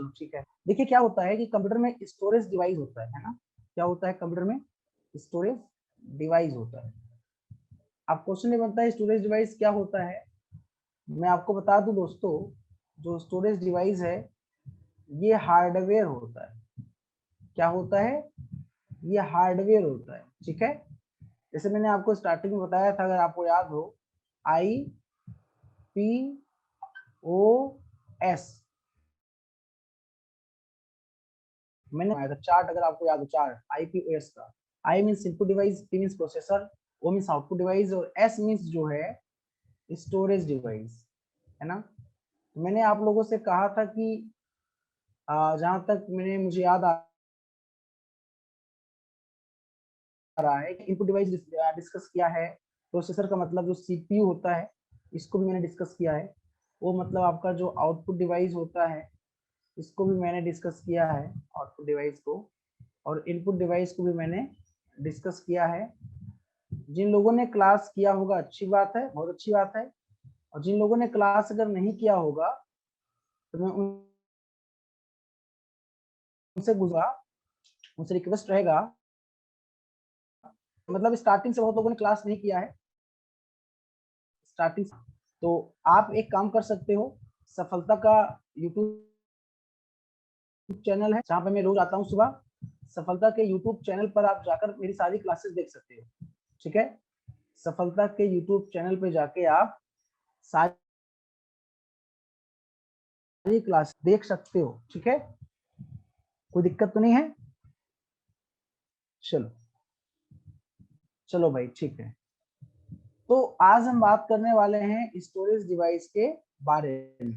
चलो ठीक है। देखिए क्या होता है कि कंप्यूटर में स्टोरेज डिवाइस होता है ना, क्या होता है कंप्यूटर में स्टोरेज डिवाइस होता है। अब क्वेश्चन ये बनता है स्टोरेज डिवाइस क्या होता है। मैं आपको बता दूं दोस्तों, जो स्टोरेज डिवाइस है ये हार्डवेयर होता है। क्या होता है, ये हार्डवेयर होता है, ठीक है। जैसे मैंने आपको स्टार्टिंग में बताया था, अगर आपको याद हो, IPOS मैंने बनाया था चार्ट, अगर आपको याद हो चार्ट IPOS का। I means input device, P means processor, O means output device और S मीन्स जो है स्टोरेज डिवाइस, है ना। तो मैंने आप लोगों से कहा था कि जहां तक मुझे याद आ रहा है कि इनपुट डिवाइस डिस्कस किया है। प्रोसेसर का मतलब जो CPU होता है, इसको भी मैंने डिस्कस किया है। वो मतलब आपका जो आउटपुट डिवाइस होता है, इसको भी मैंने डिस्कस किया है, आउटपुट डिवाइस को। और इनपुट डिवाइस को भी मैंने डिस्कस किया है। जिन लोगों ने क्लास किया होगा अच्छी बात है, बहुत अच्छी बात है। और जिन लोगों ने क्लास अगर नहीं किया होगा तो मैं उनसे रिक्वेस्ट रहेगा, मतलब स्टार्टिंग से बहुत लोगों ने क्लास नहीं किया है स्टार्टिंग, तो आप एक काम कर सकते हो। सफलता का यूट्यूब चैनल है जहाँ पे मैं रोज आता हूँ सुबह। सफलता के यूट्यूब चैनल पर आप जाकर मेरी सारी क्लासेस देख सकते हो, ठीक है। सफलता के यूट्यूब चैनल पे जाके आप सारी क्लास देख सकते हो, ठीक है। कोई दिक्कत तो नहीं है। चलो चलो भाई ठीक है। तो आज हम बात करने वाले हैं स्टोरेज डिवाइस के बारे में।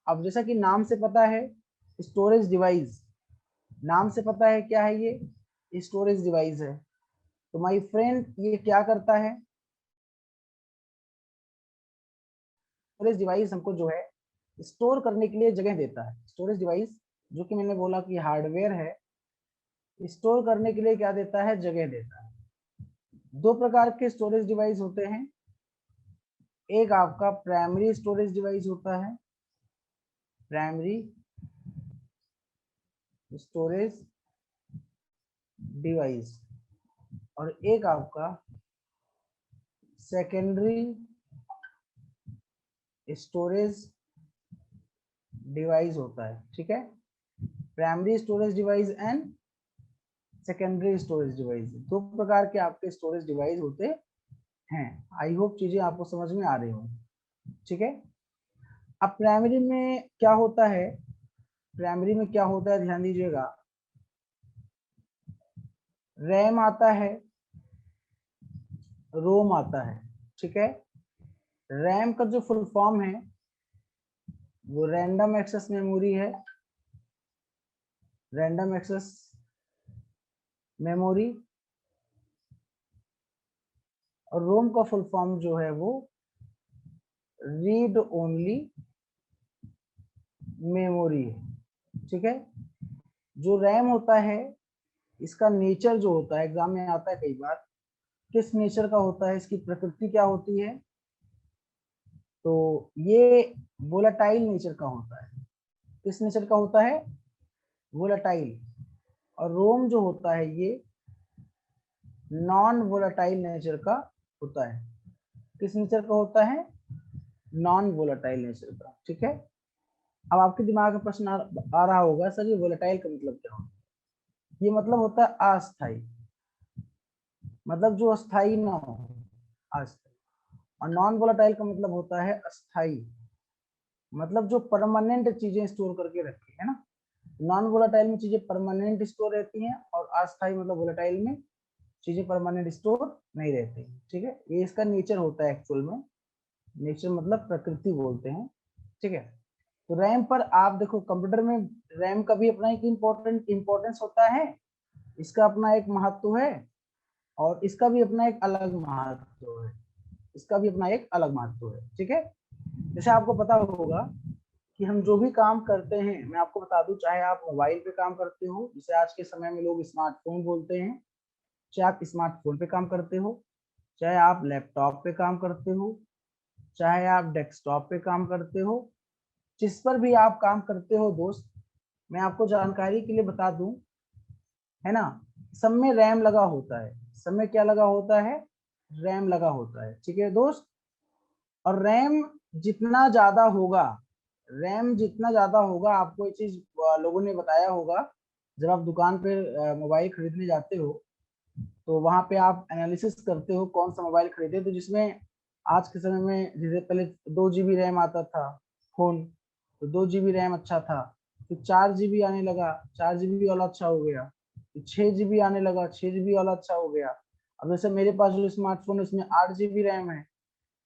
अब जैसा कि नाम से पता है, स्टोरेज डिवाइस, नाम से पता है क्या है, ये स्टोरेज डिवाइस है। तो माय फ्रेंड ये क्या करता है, स्टोरेज डिवाइस हमको जो है स्टोर करने के लिए जगह देता है। स्टोरेज डिवाइस जो कि मैंने बोला कि हार्डवेयर है, स्टोर करने के लिए क्या देता है, जगह देता है। दो प्रकार के स्टोरेज डिवाइस होते हैं। एक आपका प्राइमरी स्टोरेज डिवाइस होता है, प्राइमरी स्टोरेज डिवाइस, और एक आपका सेकेंडरी स्टोरेज डिवाइस होता है, ठीक है। Primary storage device and secondary storage device, दो प्रकार के आपके स्टोरेज डिवाइस होते हैं। आई होप चीजें आपको समझ में आ रही हो, ठीक है। अब प्राइमरी में क्या होता है, प्राइमरी में क्या होता है ध्यान दीजिएगा। रैम आता है, रोम आता है, ठीक है। रैम का जो फुल फॉर्म है वो रैंडम एक्सेस मेमोरी है, रैंडम एक्सेस मेमोरी। और रोम का फुल फॉर्म जो है वो रीड ओनली मेमोरी है, ठीक है। जो रैम होता है इसका नेचर जो होता है, एग्जाम में आता है कई बार, किस नेचर का होता है, इसकी प्रकृति क्या होती है, तो ये वोलेटाइल नेचर का होता है। किस नेचर का होता है, वोलेटाइल। और रोम जो होता है ये नॉन वोलेटाइल नेचर का होता है। किस नेचर का होता है, नॉन वोलेटाइल नेचर का, ठीक है। अब आपके दिमाग में प्रश्न आ रहा होगा, सर ये वोलेटाइल का मतलब क्या होता है। ये मतलब होता है अस्थाई, मतलब जो अस्थाई ना हो, अस्थाई। और नॉन वोलेटाइल का मतलब होता है अस्थाई, मतलब जो परमानेंट चीजें स्टोर करके रखे, है ना। नॉन वोलेटाइल में चीजें परमानेंट स्टोर रहती हैं, और अस्थाई मतलब वोलेटाइल में चीजें परमानेंट स्टोर नहीं रहती, ठीक है। ये इसका नेचर होता है एक्चुअल में, नेचर मतलब प्रकृति बोलते हैं, ठीक है। तो रैम पर आप देखो, कंप्यूटर में रैम का भी अपना एक इम्पोर्टेंस होता है, इसका अपना एक महत्व है, और इसका भी अपना एक अलग महत्व है, इसका भी अपना एक अलग महत्व है, ठीक है। जैसे आपको पता होगा कि हम जो भी काम करते हैं, मैं आपको बता दूं, चाहे आप मोबाइल पे काम करते हो, जिसे आज के समय में लोग स्मार्टफोन बोलते हैं, चाहे आप स्मार्टफोन पे काम करते हो, चाहे आप लैपटॉप पे काम करते हो, चाहे आप डेस्कटॉप पे काम करते हो, जिस पर भी आप काम करते हो दोस्त, मैं आपको जानकारी के लिए बता दूं, है ना, सब में रैम लगा होता है, सब में क्या लगा होता है, रैम लगा होता है, ठीक है दोस्त। और रैम जितना ज्यादा होगा, रैम जितना ज्यादा होगा, आपको ये चीज लोगों ने बताया होगा, जब आप दुकान पे मोबाइल खरीदने जाते हो तो वहां पे आप एनालिसिस करते हो कौन सा मोबाइल खरीदे, तो जिसमें आज के समय में, जैसे पहले 2 GB रैम आता था फोन, तो 2 GB रैम अच्छा था, फिर 4 GB आने लगा, 4 GB वाला अच्छा हो गया, फिर 6 GB आने लगा, 6 GB वाला अच्छा हो गया। अब जैसे मेरे पास जो स्मार्टफोन है उसमें 8 GB रैम है,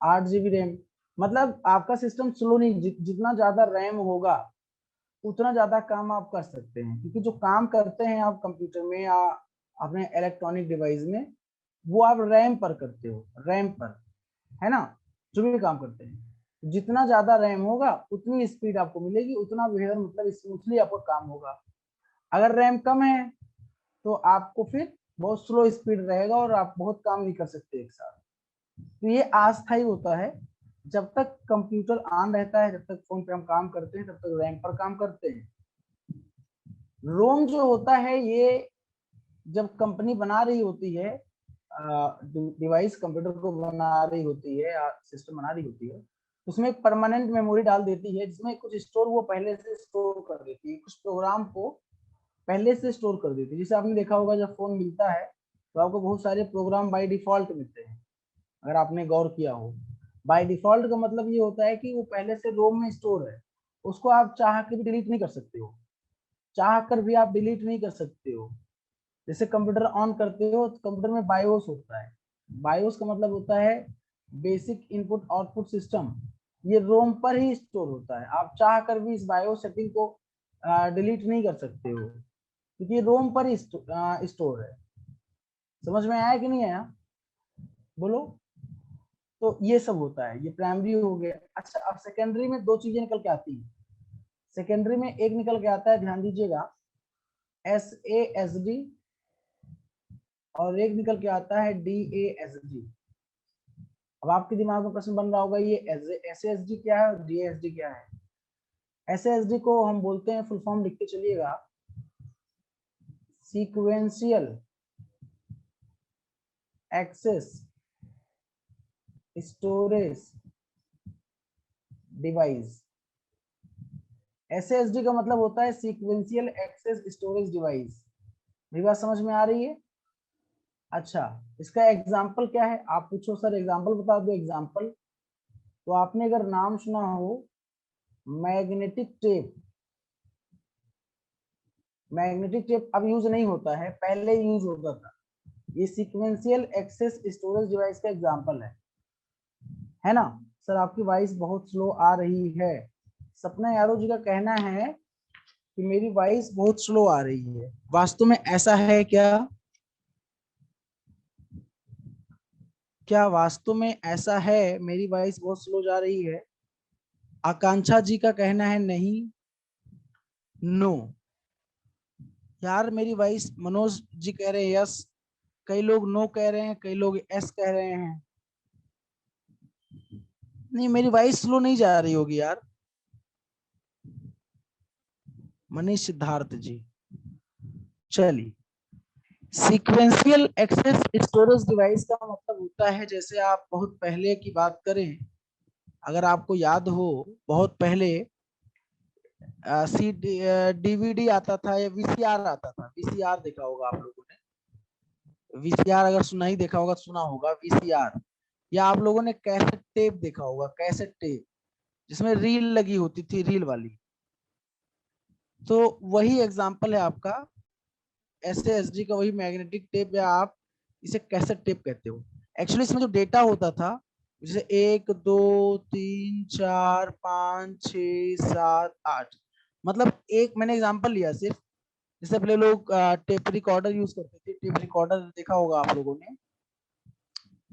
8 GB रैम। मतलब आपका सिस्टम स्लो नहीं, जितना ज्यादा रैम होगा उतना ज्यादा काम आप कर सकते हैं, क्योंकि जो काम करते हैं आप कंप्यूटर में या अपने इलेक्ट्रॉनिक डिवाइस में, वो आप रैम पर करते हो, रैम पर, है ना, जो भी काम करते हैं। जितना ज्यादा रैम होगा उतनी स्पीड आपको मिलेगी, उतना बेहतर, मतलब स्मूथली आपका काम होगा। अगर रैम कम है तो आपको फिर बहुत स्लो स्पीड रहेगा और आप बहुत काम नहीं कर सकते एक साथ। तो ये अस्थायी होता है, जब तक कंप्यूटर ऑन रहता है, जब तक फोन पे हम काम करते हैं, तब तक रैम पर काम करते हैं। रोम जो होता है, ये जब कंपनी बना रही होती है, डिवाइस कंप्यूटर को बना रही होती है या सिस्टम बना रही होती है, उसमें एक परमानेंट मेमोरी डाल देती है, जिसमें कुछ स्टोर वो पहले से स्टोर कर देती है, कुछ प्रोग्राम को पहले से स्टोर कर देती है। जैसे आपने देखा होगा जब फोन मिलता है तो आपको बहुत सारे प्रोग्राम बाय डिफॉल्ट मिलते हैं, अगर आपने गौर किया हो। बाय डिफॉल्ट का मतलब ये होता है कि वो पहले से रोम में स्टोर है, उसको आप चाह के भी डिलीट नहीं कर सकते हो, चाह कर भी आप डिलीट नहीं कर सकते हो। जैसे कंप्यूटर ऑन करते हो तो कंप्यूटर में बायोस होता है, बायोस का मतलब होता है बेसिक इनपुट आउटपुट सिस्टम, ये रोम पर ही स्टोर होता है। आप चाह कर भी इस बायोस सेटिंग को डिलीट नहीं कर सकते हो, क्योंकि ये रोम पर ही स्टोर है। समझ में आया कि नहीं आया, बोलो। तो ये सब होता है, ये प्राइमरी हो गया। अच्छा, अब सेकेंडरी में 2 चीजें निकल के आती है। सेकेंडरी में एक निकल के आता है, ध्यान दीजिएगा, SASD, और एक निकल के आता है DASD। अब आपके दिमाग में प्रश्न बन रहा होगा, ये SASD क्या है और DASD क्या है। SASD को हम बोलते हैं, फुल फॉर्म लिख के चलिएगा, sequential access storage device. SASD का मतलब होता है सीक्वेंशियल एक्सेस स्टोरेज डिवाइस। मेरी बात समझ में आ रही है। अच्छा, इसका एग्जाम्पल क्या है, आप पूछो सर एग्जाम्पल बता दो, एग्जाम्पल। तो आपने अगर नाम सुना हो मैग्नेटिक टेप, मैग्नेटिक टेप अब यूज नहीं होता है, पहले यूज होता था। ये सीक्वेंशियल एक्सेस स्टोरेज डिवाइस का एग्जाम्पल है ना। सर आपकी वॉइस बहुत स्लो आ रही है, सपना यादव जी का कहना है कि मेरी वॉइस बहुत स्लो आ रही है, वास्तव में ऐसा है क्या, क्या वास्तव में ऐसा है, मेरी वॉइस बहुत स्लो जा रही है। आकांक्षा जी का कहना है नहीं, नो। यार मेरी वॉइस, मनोज जी कह रहे हैं यस, कई लोग नो कह रहे हैं, कई लोग एस कह रहे हैं। नहीं, मेरी वॉइस स्लो नहीं जा रही होगी यार। मनीष सिद्धार्थ जी, चलिए। सीक्वेंशियल एक्सेस स्टोरेज डिवाइस का मतलब होता है, जैसे आप बहुत पहले की बात करें, अगर आपको याद हो, बहुत पहले सी DVD आता था या VCR आता था, VCR देखा होगा आप लोगों ने, VCR अगर सुना ही देखा होगा, सुना होगा VCR, या आप लोगों ने कैसेट टेप देखा होगा, कैसेट टेप जिसमें रील लगी होती थी, रील वाली। तो वही एग्जाम्पल है आपका SASD का, वही मैग्नेटिक टेप, या आप इसे कैसेट टेप कहते हो। एक्चुअली इसमें जो डेटा होता था, जैसे 1 2 3 4 5 6 7 8, मतलब एक मैंने एग्जांपल लिया सिर्फ। जैसे पहले लोग टेप रिकॉर्डर यूज करते थे, टेप रिकॉर्डर देखा होगा आप लोगों ने,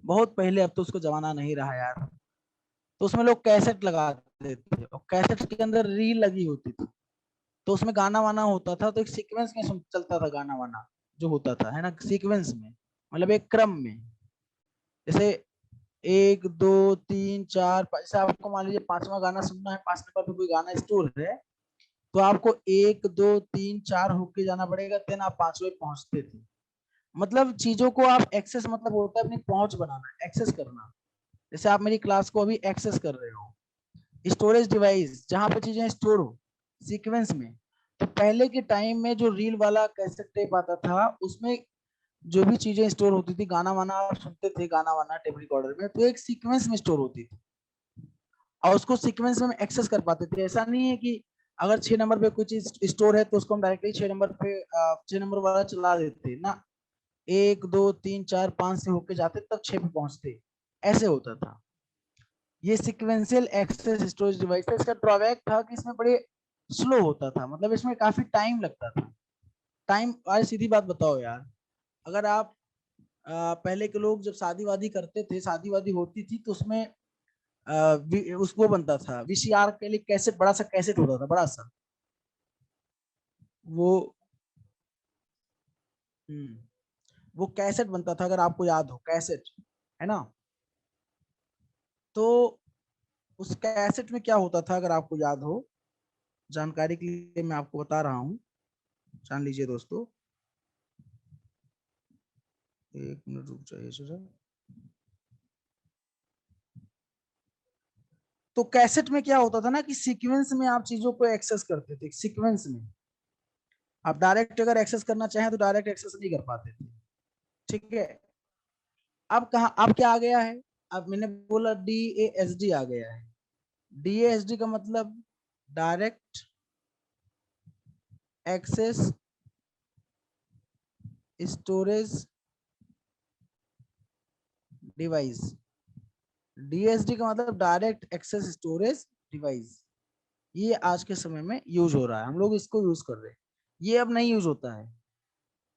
बहुत पहले, अब तो उसको जमाना नहीं रहा यार। तो उसमें लोग कैसेट लगाते थे और कैसेट के अंदर रील लगी होती थी, तो उसमें गाना वाना होता था, तो एक सीक्वेंस में चलता था गाना वाना, जो होता था, है ना, सीक्वेंस में, मतलब एक क्रम में। जैसे 1 2 3 4 5, जैसे आपको मान लीजिए 5वां गाना सुनना है, 5 नंबर पे कोई गाना स्टोर है, तो आपको 1 2 3 4 होके जाना पड़ेगा, देन आप 5वें पहुंचते थे। मतलब चीजों को आप एक्सेस, मतलब होता है अपनी पहुंच बनाना, एक्सेस करना। जैसे आप मेरी क्लास को अभी एक्सेस कर रहे हो, स्टोरेज डिवाइस जहां पे चीजें स्टोर हो सीक्वेंस में। तो पहले के टाइम में जो रील वाला कैसेट टेप आता था, उसमें जो भी चीजें स्टोर होती थी, गाना वाना आप सुनते थे, गाना वाना टेप रिकॉर्डर में, तो एक सीक्वेंस में स्टोर होती थी और उसको सीक्वेंस में एक्सेस कर पाते थे। ऐसा नहीं है कि अगर 6 नंबर पे कोई चीज स्टोर है तो उसको हम डायरेक्टली 6 नंबर पे 6 नंबर वाला चला देते ना, 1 2 3 4 5 से होके जाते तब 6 पे पहुंचते, ऐसे होता था। ये सिक्वेंशियल एक्सेस स्टोरेज डिवाइस था। इसका ड्रॉबैक था कि इसमें बड़े स्लो होता था, मतलब इसमें काफी टाइम लगता था। टाइम, आज सीधी बात बताओ यार, अगर आप पहले के लोग जब शादी वादी करते थे, शादी वादी होती थी तो उसमें उसको बनता था वीसीआर के लिए कैसेट, बड़ा सा कैसेट होता था, बड़ा सा वो हम्म, वो कैसेट बनता था, अगर आपको याद हो कैसेट, है ना। तो उस कैसेट में क्या होता था, अगर आपको याद हो, जानकारी के लिए मैं आपको बता रहा हूँ, जान लीजिए दोस्तों। 1 मिनट रुक जाइए जरा। तो कैसेट में क्या होता था ना कि सीक्वेंस में आप चीजों को एक्सेस करते थे, सीक्वेंस में। आप डायरेक्ट अगर एक्सेस करना चाहें तो डायरेक्ट एक्सेस नहीं कर पाते थे, ठीक है। अब कहा, अब क्या आ गया है, अब मैंने बोला DASD आ गया है। DASD का मतलब direct access storage device. DSD का मतलब डायरेक्ट एक्सेस स्टोरेज डिवाइस। ये आज के समय में यूज हो रहा है, हम लोग इसको यूज कर रहे हैं। ये अब नहीं यूज होता है।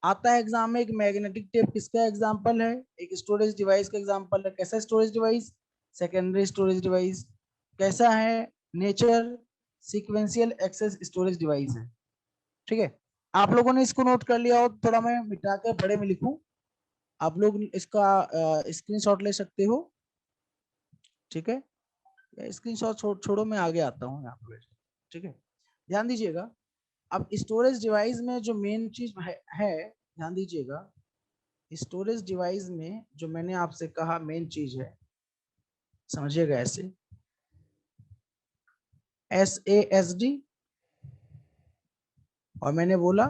आता है एग्जाम में, एक मैग्नेटिक टेप किसका एग्जांपल है, एक स्टोरेज डिवाइस का एग्जांपल है। कैसा storage device, secondary storage device. कैसा है, nature sequential access storage device है, ठीक है। आप लोगों ने इसको नोट कर लिया हो, थोड़ा मैं मिटा कर बड़े में लिखूं, आप लोग इसका स्क्रीनशॉट ले सकते हो, ठीक है। स्क्रीनशॉट छोड़ो, मैं आगे आता हूँ यहाँ पे, ठीक है। ध्यान दीजिएगा, अब स्टोरेज डिवाइस में जो मेन चीज है, ध्यान दीजिएगा, स्टोरेज डिवाइस में जो मैंने आपसे कहा मेन चीज है, समझिएगा ऐसे, SASD, और मैंने बोला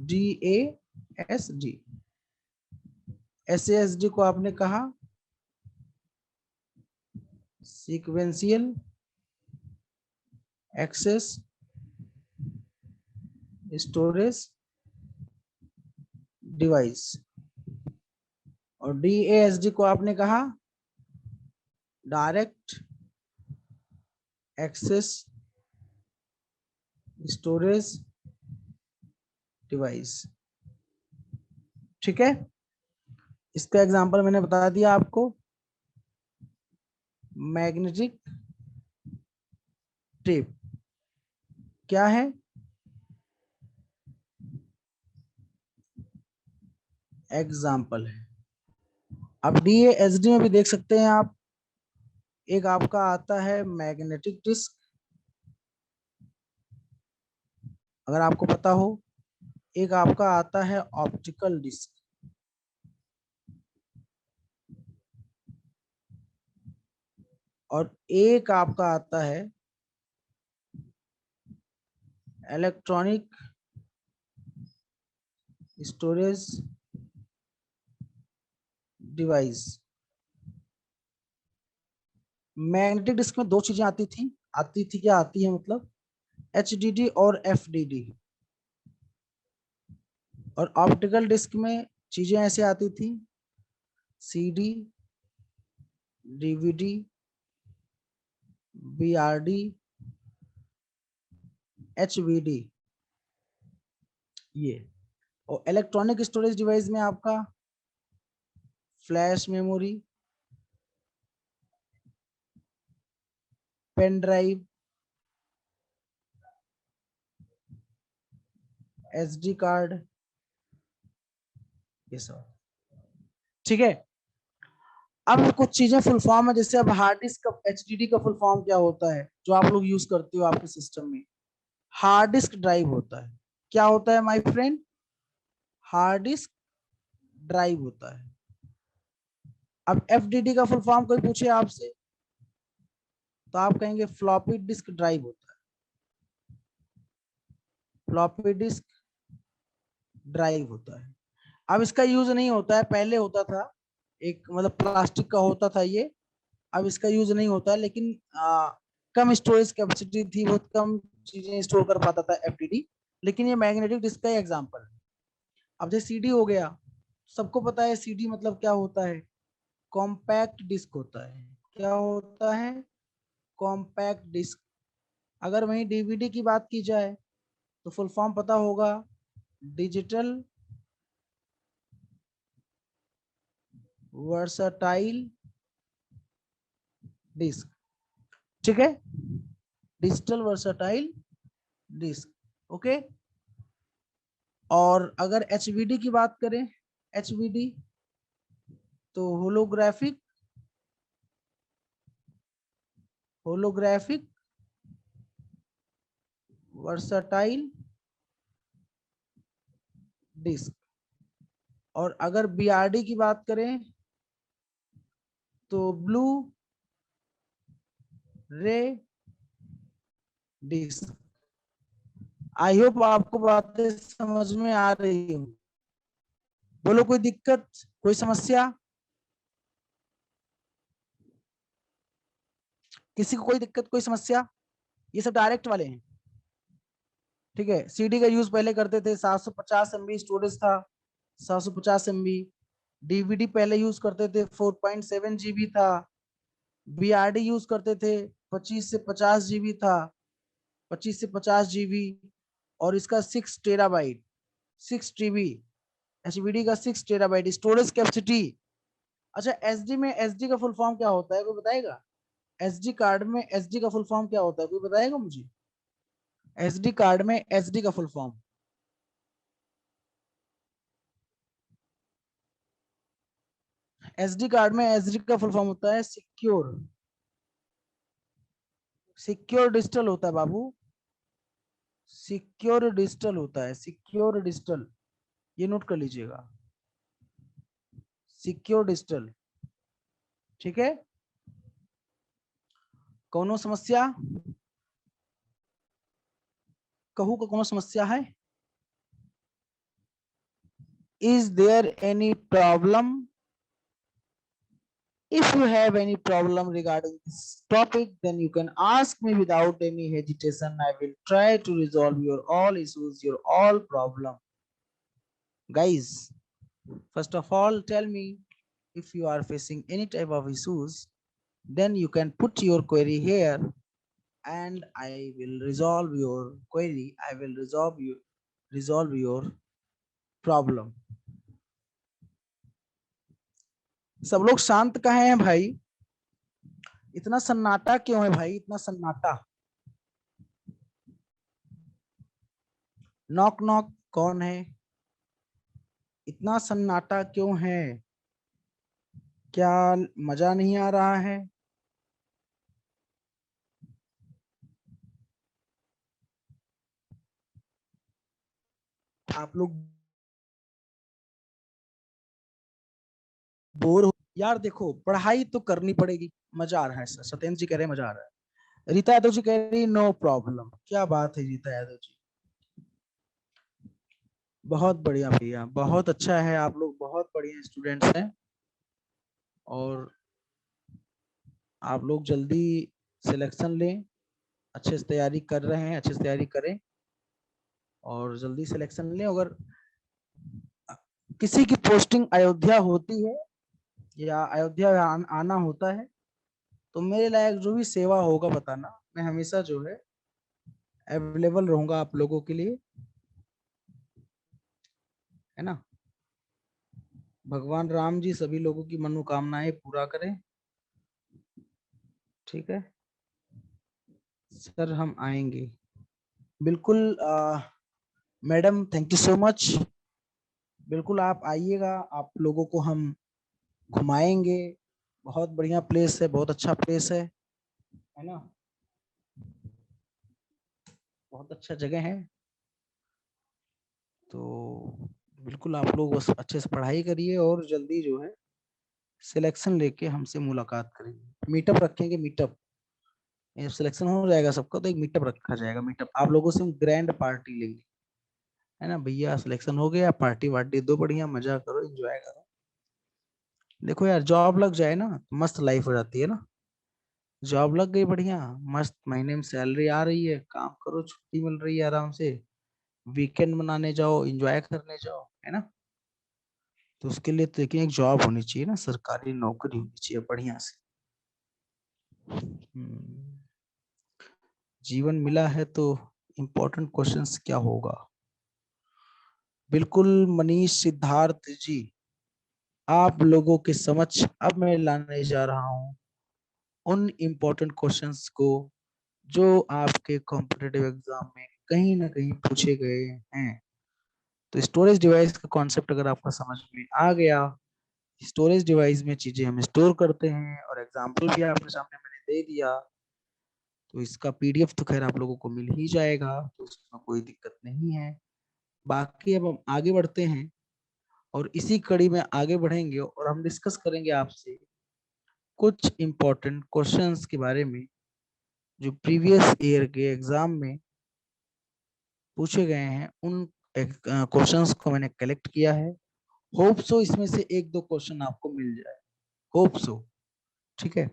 DASD। SASD को आपने कहा सीक्वेंशियल एक्सेस स्टोरेज डिवाइस, और DASD को आपने कहा डायरेक्ट एक्सेस स्टोरेज डिवाइस, ठीक है। इसका एग्जांपल मैंने बता दिया आपको, मैग्नेटिक टेप क्या है, एग्जाम्पल है। अब DASD में भी देख सकते हैं आप, एक आपका आता है मैग्नेटिक डिस्क, अगर आपको पता हो, एक आपका आता है ऑप्टिकल डिस्क, और एक आपका आता है electronic storage device. Magnetic disk में दो चीजें आती थी क्या, आती है मतलब HDD और FDD, और ऑप्टिकल डिस्क में चीजें ऐसे आती थी CD, DVD, BRD, HVD, ये। और इलेक्ट्रॉनिक स्टोरेज डिवाइस में आपका flash memory, pen drive, SD card, ये सब, ठीक है। अब कुछ चीजें फुल फॉर्म है, जैसे अब हार्ड डिस्क का HDD का फुल फॉर्म क्या होता है, जो आप लोग यूज करते हो आपके सिस्टम में, हार्ड डिस्क ड्राइव होता है। क्या होता है my friend? Hard disk drive होता है। अब एफडीडी का फुल फॉर्म कोई पूछे आपसे तो आप कहेंगे फ्लॉपी डिस्क ड्राइव होता है। फ्लॉपी डिस्क ड्राइव होता है। अब इसका यूज नहीं होता है, पहले होता था, एक मतलब प्लास्टिक का होता था ये, अब इसका यूज नहीं होता है, लेकिन कम स्टोरेज कैपेसिटी थी, बहुत कम चीजें स्टोर कर पाता था एफडीडी, लेकिन ये मैग्नेटिक डिस्क का एग्जांपल है। अब जैसे सीडी हो गया, सबको पता है सीडी मतलब क्या होता है, कॉम्पैक्ट डिस्क होता है। क्या होता है? Compact disc. अगर वहीं डीवीडी की बात की जाए तो फुल फॉर्म पता होगा, डिजिटल वर्सटाइल डिस्क। ठीक है, डिजिटल वर्सटाइल डिस्क। ओके। और अगर एचवीडी की बात करें, एचवीडी तो होलोग्राफिक होलोग्राफिक वर्सटाइल डिस्क। और अगर बीआरडी की बात करें तो ब्लू रे डिस्क। आई होप आपको बातें समझ में आ रही हो। बोलो कोई दिक्कत, कोई समस्या? किसी को कोई दिक्कत, कोई समस्या? ये सब डायरेक्ट वाले हैं। ठीक है, सीडी का यूज पहले करते थे, 750 MB स्टोरेज था, 750 MB। डीवीडी पहले यूज करते थे, 4.7 GB था। बीआरडी यूज करते थे, 25 से 50 GB था, 25 से 50 GB। और इसका 6 TB, 6 TB, एचवीडी का 6 TB स्टोरेज कैपेसिटी। अच्छा, एसडी में एसडी का फुल फॉर्म क्या होता है, कोई बताएगा? एसडी कार्ड में एसडी का फुल फॉर्म क्या होता है, कोई बताएगा मुझे? एसडी कार्ड में एसडी का फुल फॉर्म, एसडी कार्ड में एसडी का फुल फॉर्म होता है सिक्योर, सिक्योर डिजिटल होता है बाबू, सिक्योर डिजिटल होता है, सिक्योर डिजिटल, ये नोट कर लीजिएगा, सिक्योर डिजिटल। ठीक है, कौनो समस्या? कहू का कौनो समस्या है? Is there any problem? If you have any problem regarding this topic, then you can ask me without any hesitation. I will try to resolve your all issues, your all problem. Guys, first of all, tell me if you are facing any type of issues, then you can put your query here and I will resolve your query. I will resolve your problem. सब लोग शांत कहे हैं भाई? इतना सन्नाटा क्यों है भाई, इतना सन्नाटा? नॉक नॉक, कौन है? इतना सन्नाटा क्यों है? क्या मजा नहीं आ रहा है? आप लोग बोर हो? यार देखो, पढ़ाई तो करनी पड़ेगी। मजा आ रहा है सर, सत्येंद्र जी कह रहे हैं मजा आ रहा है, रीता यादव जी कह रही नो प्रॉब्लम। क्या बात है रीता यादव जी, बहुत बढ़िया भैया, बहुत अच्छा है, आप लोग बहुत बढ़िया स्टूडेंट्स हैं। और आप लोग जल्दी सिलेक्शन लें, अच्छे से तैयारी कर रहे हैं, अच्छे से तैयारी करें और जल्दी सिलेक्शन लें। अगर किसी की पोस्टिंग अयोध्या होती है या अयोध्या आना होता है तो मेरे लायक जो भी सेवा होगा बताना, मैं हमेशा जो है अवेलेबल रहूंगा आप लोगों के लिए, है ना। भगवान राम जी सभी लोगों की मनोकामनाएं पूरा करें। ठीक है सर, हम आएंगे बिल्कुल। Madam thank you so much, बिल्कुल आप आइएगा, आप लोगों को हम घुमाएंगे। बहुत बढ़िया प्लेस है, बहुत अच्छा प्लेस है ना। बहुत अच्छा जगह है। तो बिल्कुल आप लोग बस अच्छे से पढ़ाई करिए और जल्दी जो है सिलेक्शन लेके हमसे मुलाकात करेंगे, मीटअप रखेंगे, मीटअप। जब सिलेक्शन हो जाएगा सबका तो एक मीटअप रखा जाएगा, मीटअप आप लोगों से हम ग्रैंड पार्टी लेंगे, है ना भैया, सिलेक्शन हो गया, पार्टी वार्टी दो, बढ़िया मजा करो, एंजॉय करो। देखो यार, जॉब लग जाए ना मस्त लाइफ हो जाती है ना। जॉब लग गई बढ़िया, मस्त महीने में सैलरी आ रही है, काम करो, छुट्टी मिल रही है आराम से, वीकेंड मनाने जाओ, एंजॉय करने जाओ, है ना। तो उसके लिए तो देखिए एक जॉब होनी चाहिए ना, सरकारी नौकरी होनी चाहिए बढ़िया से। हम्म, जीवन मिला है तो इम्पोर्टेंट क्वेश्चंस क्या होगा। बिल्कुल मनीष सिद्धार्थ जी, आप लोगों के समक्ष अब मैं लाने जा रहा हूँ उन इम्पोर्टेंट क्वेश्चंस को जो आपके कॉम्पिटिटिव एग्जाम में कहीं ना कहीं पूछे गए हैं। तो स्टोरेज डिवाइस का कॉन्सेप्ट अगर आपका समझ में आ गया, स्टोरेज डिवाइस में चीजें हम स्टोर करते हैं और एग्जाम्पल भी आपके सामने मैंने दे दिया, तो इसका पीडीएफ तो खैर आप लोगों को मिल ही जाएगा, तो उसमें कोई दिक्कत नहीं है। बाकी अब हम आगे बढ़ते हैं और इसी कड़ी में आगे बढ़ेंगे और हम डिस्कस करेंगे आपसे कुछ इम्पोर्टेंट क्वेश्चंस के बारे में जो प्रीवियस ईयर के एग्जाम में पूछे गए हैं। उन क्वेश्चंस को मैंने कलेक्ट किया है, होप सो इसमें से एक दो क्वेश्चन आपको मिल जाए, होप सो। ठीक है,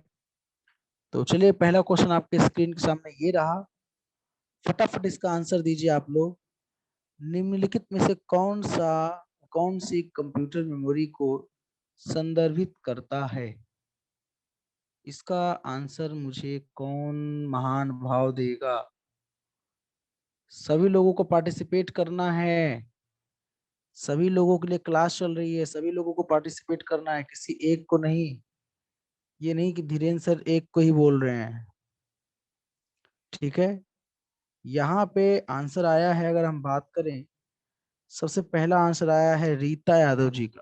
तो चलिए पहला क्वेश्चन आपके स्क्रीन के सामने ये रहा, फटाफट इसका आंसर दीजिए आप लोग। निम्नलिखित में से कौन सी कंप्यूटर मेमोरी को संदर्भित करता है। इसका आंसर मुझे कौन महान भाव देगा। सभी लोगों को पार्टिसिपेट करना है, सभी लोगों के लिए क्लास चल रही है, सभी लोगों को पार्टिसिपेट करना है, किसी एक को नहीं। ये नहीं कि धीरेन्द्र सर एक को ही बोल रहे हैं। ठीक है, यहाँ पे आंसर आया है, अगर हम बात करें, सबसे पहला आंसर आया है रीता यादव जी का,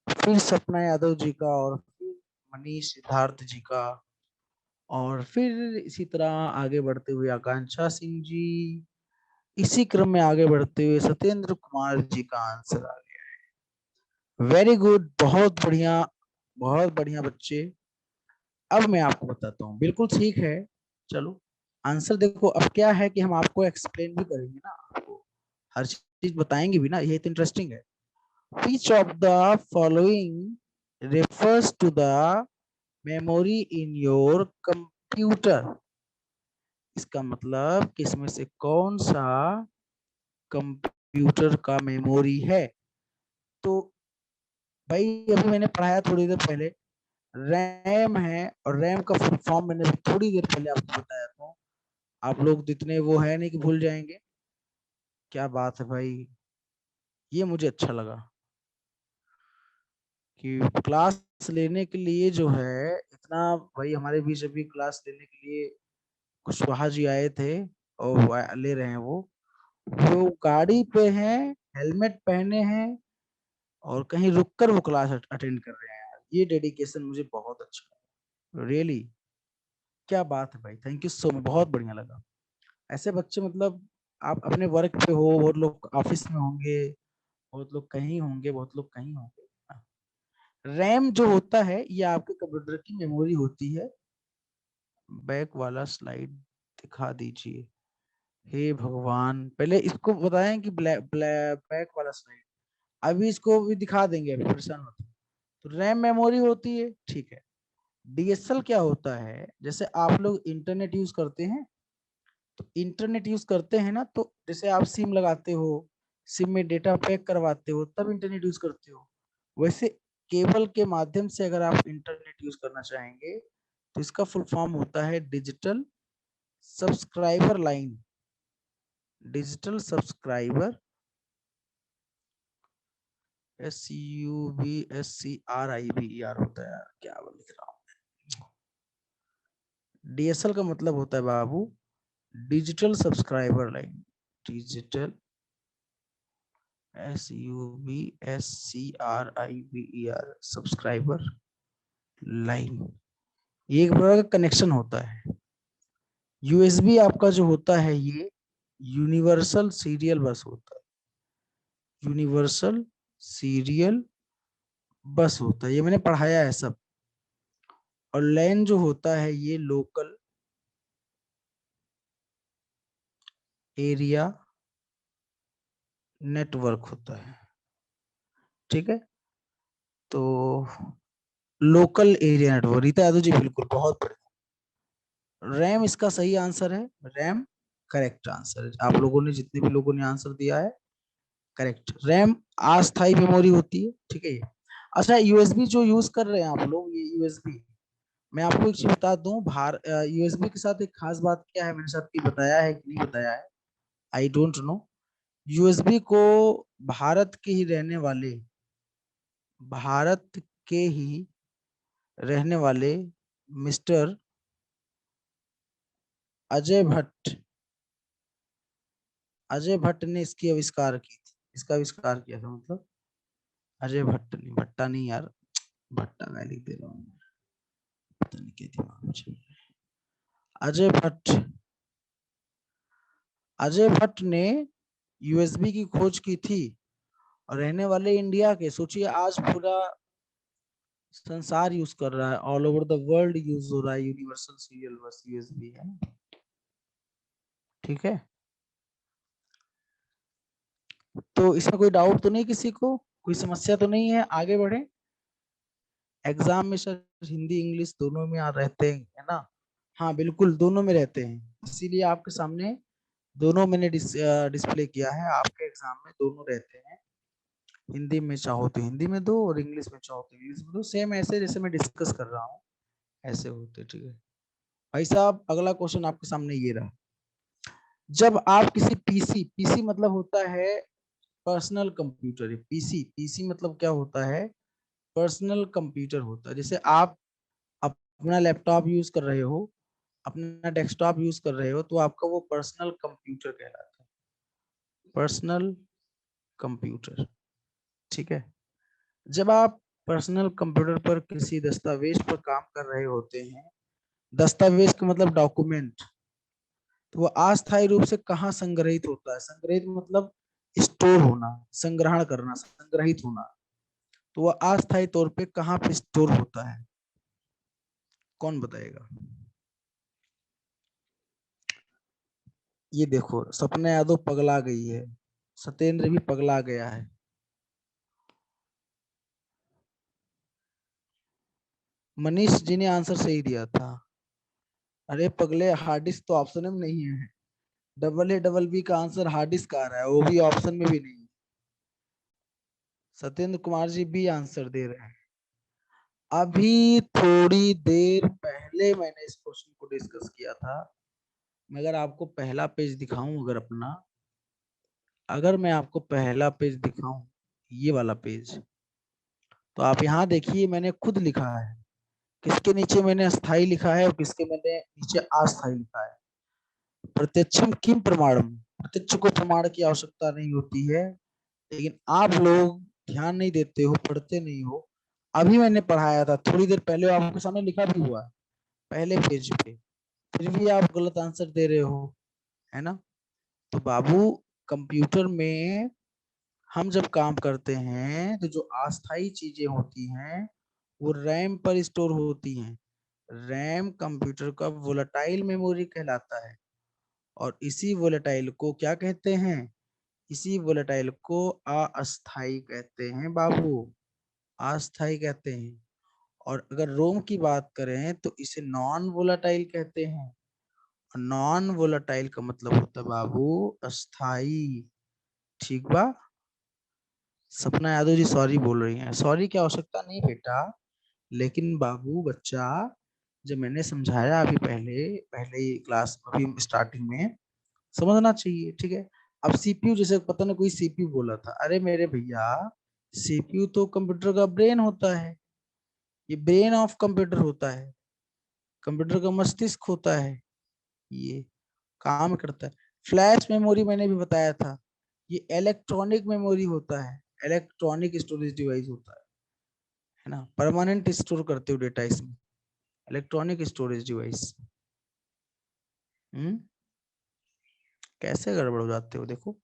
फिर सपना यादव जी का, और फिर मनीष सिद्धार्थ जी का, और फिर इसी तरह आगे बढ़ते हुए आकांक्षा सिंह जी, इसी क्रम में आगे बढ़ते हुए सत्येंद्र कुमार जी का आंसर आ गया। वेरी गुड, बहुत बढ़िया बच्चे। अब मैं आपको बताता हूँ, बिल्कुल ठीक है। चलो आंसर देखो, अब क्या है कि हम आपको एक्सप्लेन भी करेंगे ना, आपको हर चीज बताएंगे भी ना, ये तो इंटरेस्टिंग है। Which of the following refers to the memory in your computer? इसका मतलब किसमें से कौन सा कंप्यूटर का मेमोरी है। तो भाई अभी मैंने पढ़ाया थोड़ी देर पहले, रैम है, और रैम का फुल फॉर्म मैंने थोड़ी देर पहले आपको बताया था। आप लोग इतने वो है नहीं कि भूल जाएंगे। क्या बात है भाई, ये मुझे अच्छा लगा कि क्लास लेने के लिए जो है इतना, भाई हमारे बीच अभी क्लास लेने के लिए कुशवाहा जी आए थे और ले रहे हैं वो गाड़ी पे हैं, हेलमेट पहने हैं, और कहीं रुककर वो क्लास अटेंड कर रहे हैं यार। ये डेडिकेशन मुझे बहुत अच्छा लगा, रियली क्या बात है भाई, थैंक यू सो मच, बहुत बढ़िया लगा। ऐसे बच्चे मतलब, आप अपने वर्क पे हो, बहुत लोग ऑफिस में होंगे, बहुत लोग कहीं होंगे, बहुत लोग कहीं होंगे। रैम जो होता है ये आपके कंप्यूटर की मेमोरी होती है। बैक वाला स्लाइड दिखा दीजिए, हे भगवान, पहले इसको बताएं कि बैक वाला स्लाइड, अभी इसको भी दिखा देंगे, अभी परेशान मत। तो रैम मेमोरी होती है, ठीक है। डीएसएल क्या होता है, जैसे आप लोग इंटरनेट यूज करते हैं, तो इंटरनेट यूज करते हैं ना, तो जैसे आप सिम लगाते हो, सिम में डेटा पैक करवाते हो, तब इंटरनेट यूज करते हो। वैसे केबल के माध्यम से अगर आप इंटरनेट यूज करना चाहेंगे, तो इसका फुल फॉर्म होता है digital subscriber line. Digital subscriber, SUBSCRIBER होता है यार, क्या लिख रहा हूँ। डीएसएल का मतलब होता है बाबू digital subscriber line, digital SUBSCRIBER subscriber line, ये एक प्रकार का कनेक्शन होता है। यूएसबी आपका जो होता है ये यूनिवर्सल सीरियल बस होता है, यूनिवर्सल सीरियल बस होता है, ये मैंने पढ़ाया है सब। और लैन जो होता है ये लोकल एरिया नेटवर्क होता है, ठीक है। तो local area network, Rita Yadav ji बिल्कुल, बहुत बढ़िया। रैम इसका सही आंसर है, रैम करेक्ट आंसर है। आप लोगों ने जितने भी लोगों ने आंसर दिया है करेक्ट। रैम अस्थायी मेमोरी होती है, ठीक है। अच्छा, यूएसबी जो यूज कर रहे हैं आप लोग, ये यूएसबी, मैं आपको एक चीज बता दूं, यूएसबी के साथ एक खास बात क्या है, मैंने सबकी बताया है कि नहीं बताया है, आई डोंट नो। यूएसबी को भारत के ही रहने वाले, भारत के ही रहने वाले मिस्टर अजय भट्ट, अजय भट्ट ने इसकी आविष्कार की थी, इसका आविष्कार किया था, मतलब अजय भट्ट नहीं, भट्टा नहीं यार, भट्टा मैं लिख दे रहा हूँ, पता नहीं क्या दिमाग में चल रहा है। अजय भट्ट, अजय भट्ट ने यूएसबी की खोज की थी, और रहने वाले इंडिया के, सोचिए आज पूरा संसार यूज कर रहा है, all over the world use हो रहा है यूनिवर्सल सीरियल बस यूएसबी, है ना, ठीक है। तो इसमें कोई डाउट तो नहीं किसी को, कोई समस्या तो नहीं है, आगे बढ़े। एग्जाम में सर हिंदी इंग्लिश दोनों में आ रहते हैं, है ना। हाँ बिल्कुल दोनों में रहते हैं, इसीलिए आपके सामने दोनों मैंने डिस्प्ले किया है, आपके एग्जाम में दोनों रहते हैं। हिंदी में चाहो तो हिंदी में दो, और इंग्लिश में चाहो तो इंग्लिश में दो, सेम ऐसे जैसे मैं डिस्कस कर रहा हूँ ऐसे होते, ठीक है। भाई साहब अगला क्वेश्चन आपके सामने ये रहा। जब आप किसी पीसी, पीसी मतलब होता है पर्सनल कंप्यूटर, पीसी, पीसी मतलब क्या होता है, पर्सनल कंप्यूटर होता है। जैसे आप अपना लैपटॉप यूज कर रहे हो, अपना डेस्कटॉप यूज कर रहे हो, तो आपका वो पर्सनल कंप्यूटर कहलाता है, पर्सनल कंप्यूटर, ठीक है। जब आप पर्सनल कंप्यूटर पर किसी दस्तावेज पर काम कर रहे होते हैं, दस्तावेज का मतलब डॉक्यूमेंट, तो वो अस्थायी रूप से कहाँ संग्रहित होता है, संग्रहित मतलब स्टोर होना, संग्रहण करना, संग्रहित होना, तो वह अस्थायी तौर पे कहाँ पे स्टोर होता है, कौन बताएगा। ये देखो सपना यादव पगला गई है, सत्येंद्र भी पगला गया है। मनीष जी ने आंसर सही दिया था। अरे पगले, हार्ड डिस्क तो ऑप्शन में नहीं है, डबल ए डबल बी का आंसर हार्ड डिस्क आ रहा है, वो भी ऑप्शन में भी नहीं। सत्येंद्र कुमार जी भी आंसर दे रहे हैं। अभी थोड़ी देर पहले मैंने इस क्वेश्चन को डिस्कस किया था। मगर आपको पहला पेज दिखाऊं अगर अपना, अगर मैं आपको पहला पेज दिखाऊं, ये वाला पेज, तो आप यहाँ देखिए मैंने खुद लिखा है, किसके नीचे मैंने अस्थाई लिखा है और किसके मैंने नीचे अस्थाई लिखा है। प्रत्यक्षम किम प्रमाणम, प्रत्यक्ष को प्रमाण की आवश्यकता नहीं होती है, लेकिन आप लोग ध्यान नहीं देते हो, पढ़ते नहीं हो। अभी मैंने पढ़ाया था थोड़ी देर पहले, आपके सामने लिखा भी हुआ है पहले पेज पे, फिर भी आप गलत आंसर दे रहे हो, है ना। तो बाबू कंप्यूटर में हम जब काम करते हैं तो जो अस्थाई चीजें होती हैं वो रैम पर स्टोर होती हैं। रैम कंप्यूटर का वोलेटाइल मेमोरी कहलाता है, और इसी वोलेटाइल को क्या कहते हैं, इसी वोलेटाइल को अस्थाई कहते हैं बाबू, अस्थाई कहते हैं। और अगर रोम की बात करें तो इसे नॉन वोलेटाइल कहते हैं, और नॉन वोलेटाइल का मतलब होता है बाबू अस्थाई, ठीक बा। सपना यादव जी सॉरी बोल रही हैं, सॉरी की आवश्यकता नहीं बेटा, लेकिन बाबू बच्चा, जब मैंने समझाया अभी पहले, पहले क्लास अभी स्टार्टिंग में, समझना चाहिए, ठीक है। अब सीपीयू, जैसे पता नहीं कोई सीपीयू बोला था, अरे मेरे भैया सीपीयू तो कंप्यूटर का ब्रेन होता है, ये ब्रेन ऑफ कंप्यूटर होता है, कंप्यूटर का मस्तिष्क होता है, ये काम करता है। फ्लैश मेमोरी मैंने भी बताया था, ये इलेक्ट्रॉनिक मेमोरी होता है, इलेक्ट्रॉनिक स्टोरेज डिवाइस होता है ना, परमानेंट स्टोर करते हो डेटा इसमें, इलेक्ट्रॉनिक स्टोरेज डिवाइस। कैसे गड़बड़ हो जाते हो? देखो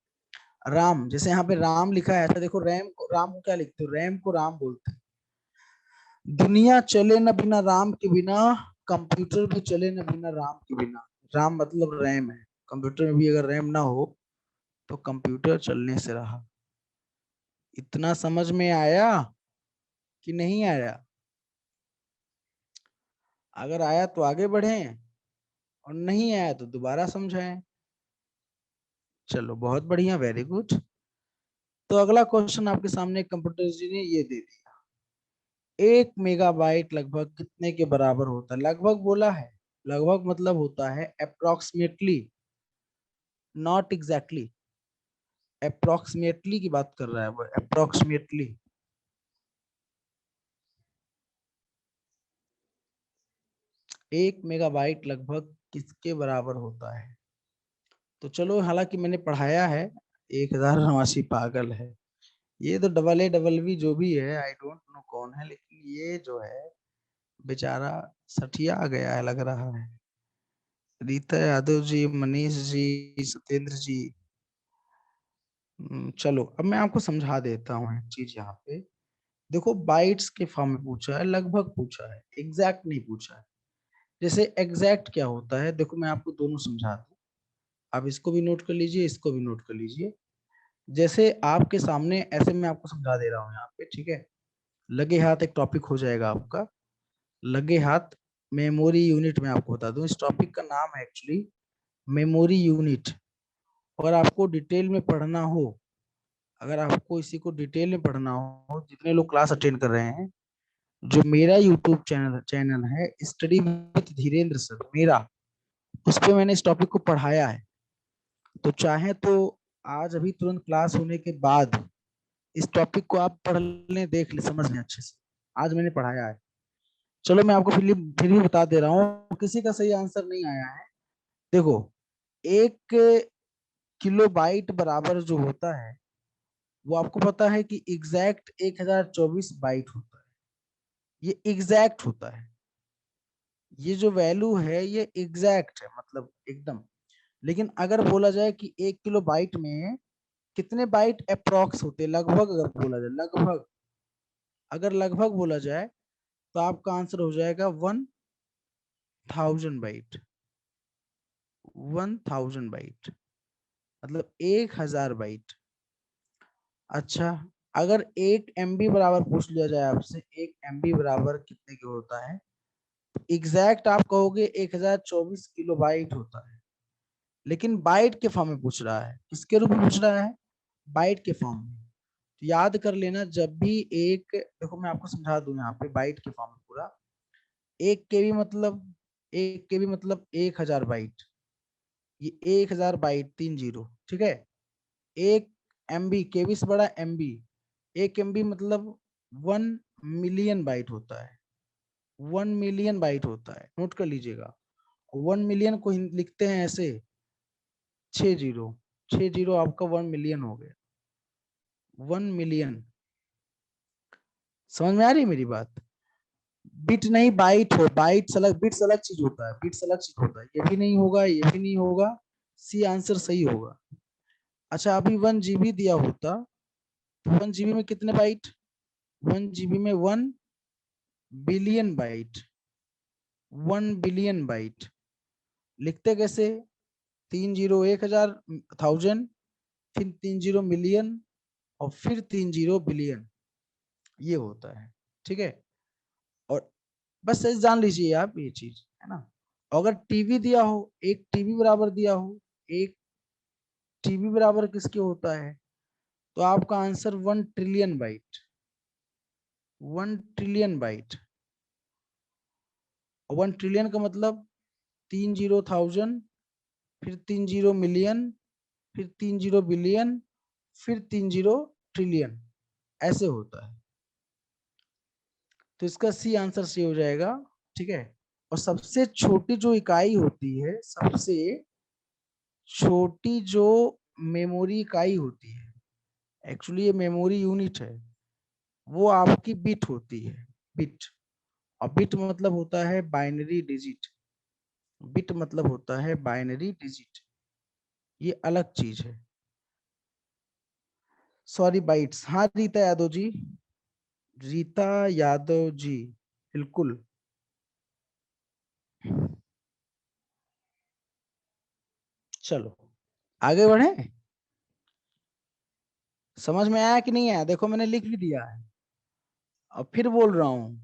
राम, जैसे यहाँ पे राम लिखा है, ऐसा देखो राम को क्या लिखते हो? रैम को राम बोलते हैं। दुनिया चले न बिना राम के बिना, कंप्यूटर भी चले न बिना राम के बिना। राम मतलब रैम है, कंप्यूटर में भी अगर रैम ना हो तो कंप्यूटर चलने से रहा। इतना समझ में आया कि नहीं आया? अगर आया तो आगे बढ़ें, और नहीं आया तो दोबारा समझाएं। चलो बहुत बढ़िया, वेरी गुड। तो अगला क्वेश्चन आपके सामने कंप्यूटर जी ने ये दे दिया, 1 मेगाबाइट लगभग कितने के बराबर होता है? लगभग बोला है, लगभग मतलब होता है अप्रोक्सीमेटली, नॉट एग्जैक्टली। अप्रोक्सीमेटली की बात कर रहा है वो, अप्रोक्सीमेटली। 1 मेगाबाइट लगभग किसके बराबर होता है? तो चलो, हालांकि मैंने पढ़ाया है, 1089 पागल है। ये तो डबल ए डबल बी जो भी है, आई डोंट नो कौन है, लेकिन ये जो है बेचारा सठिया गया है लग रहा है। रीता यादव जी, मनीष जी, सत्येंद्र जी। चलो अब मैं आपको समझा देता हूँ एक चीज यहाँ पे। देखो बाइट्स के फॉर्म में पूछा है, लगभग पूछा है, एग्जैक्ट नहीं पूछा है। जैसे एग्जैक्ट क्या होता है, देखो मैं आपको दोनों समझा दूं, आप इसको भी नोट कर लीजिए, इसको भी नोट कर लीजिए। जैसे आपके सामने ऐसे मैं आपको समझा दे रहा हूँ यहाँ पे, ठीक है? लगे हाथ एक टॉपिक हो जाएगा आपका, लगे हाथ मेमोरी यूनिट। में आपको बता दूं, इस टॉपिक का नाम है एक्चुअली मेमोरी यूनिट। अगर आपको डिटेल में पढ़ना हो, अगर आपको इसी को डिटेल में पढ़ना हो, जितने लोग क्लास अटेंड कर रहे हैं, जो मेरा यूट्यूब चैनल है स्टडी विद धीरेन्द्र सर मेरा, उस पे मैंने इस टॉपिक को पढ़ाया है। तो चाहे तो आज अभी तुरंत क्लास होने के बाद इस टॉपिक को आप पढ़ लें, देख लें, समझ लें अच्छे से, आज मैंने पढ़ाया है। चलो मैं आपको फिर भी बता दे रहा हूँ, किसी का सही आंसर नहीं आया है। देखो 1 किलोबाइट बराबर जो होता है, वो आपको पता है कि एग्जैक्ट 1024 बाइट होता है। ये एग्जैक्ट होता है, ये जो वैल्यू है ये एग्जैक्ट है, मतलब एकदम। लेकिन अगर बोला जाए कि 1 किलोबाइट में कितने बाइट अप्रोक्स होते हैं, लगभग अगर बोला जाए, लगभग अगर लगभग बोला जाए, तो आपका आंसर हो जाएगा 1000 बाइट। 1000 बाइट मतलब 1000 बाइट। अच्छा, अगर 1 MB बराबर पूछ लिया जाए आपसे, 1 MB बराबर कितने के होता है, एग्जैक्ट आप कहोगे 1024 किलोबाइट होता है। लेकिन बाइट के फॉर्म में पूछ रहा है, किसके रूप में पूछ रहा है? बाइट के फॉर्म में। तो याद कर लेना, जब भी एक, देखो मैं आपको समझा दूं यहाँ पे बाइट के फॉर्म में पूरा। 1 KB मतलब 1000 बाइट। ये 1000 बाइट 30, ठीक है? 1 MB, केबी से बड़ा MB, 1 MB मतलब 1 मिलियन बाइट होता है। 1 मिलियन बाइट होता है, नोट कर लीजिएगा। 1 मिलियन को लिखते हैं ऐसे, 6 जीरो, 6 जीरो आपका 1 मिलियन हो गया। 1 मिलियन, समझ में आ रही है मेरी बात? बिट नहीं बाइट हो, बाइट अलग, बिट्स अलग चीज होता है, बिट्स अलग चीज होता है। ये भी नहीं होगा, ये भी नहीं होगा, सी आंसर सही होगा। अच्छा, अभी 1 GB दिया होता, 1 GB में कितने बाइट? 1 GB में 1 बिलियन बाइट। 1 बिलियन बाइट लिखते कैसे? 3 जीरो 1000, 1000, फिर 3 जीरो मिलियन, और फिर 3 जीरो बिलियन, ये होता है, ठीक है? और बस ऐसे जान लीजिए आप ये चीज, है ना? अगर टीवी दिया हो, 1 टीबी बराबर दिया हो, 1 टीबी बराबर किसके होता है, तो आपका answer 1 trillion byte. 1 trillion byte. 1 trillion का मतलब 3 जीरो 1000, फिर 3 जीरो मिलियन, फिर 3 जीरो बिलियन, फिर 3 जीरो ट्रिलियन, ऐसे होता है। तो इसका सी आंसर सी हो जाएगा, ठीक है? और सबसे छोटी जो इकाई होती है, सबसे छोटी जो मेमोरी इकाई होती है, एक्चुअली ये मेमोरी यूनिट है, वो आपकी बिट होती है, बिट। और बिट मतलब होता है बाइनरी डिजिट। बिट मतलब होता है बाइनरी डिजिट, ये अलग चीज है। Sorry bytes. हाँ रीता यादव जी, रीता यादव जी बिल्कुल। चलो आगे बढ़े। समझ में आया कि नहीं आया? देखो मैंने लिख भी दिया है। अब फिर बोल रहा हूँ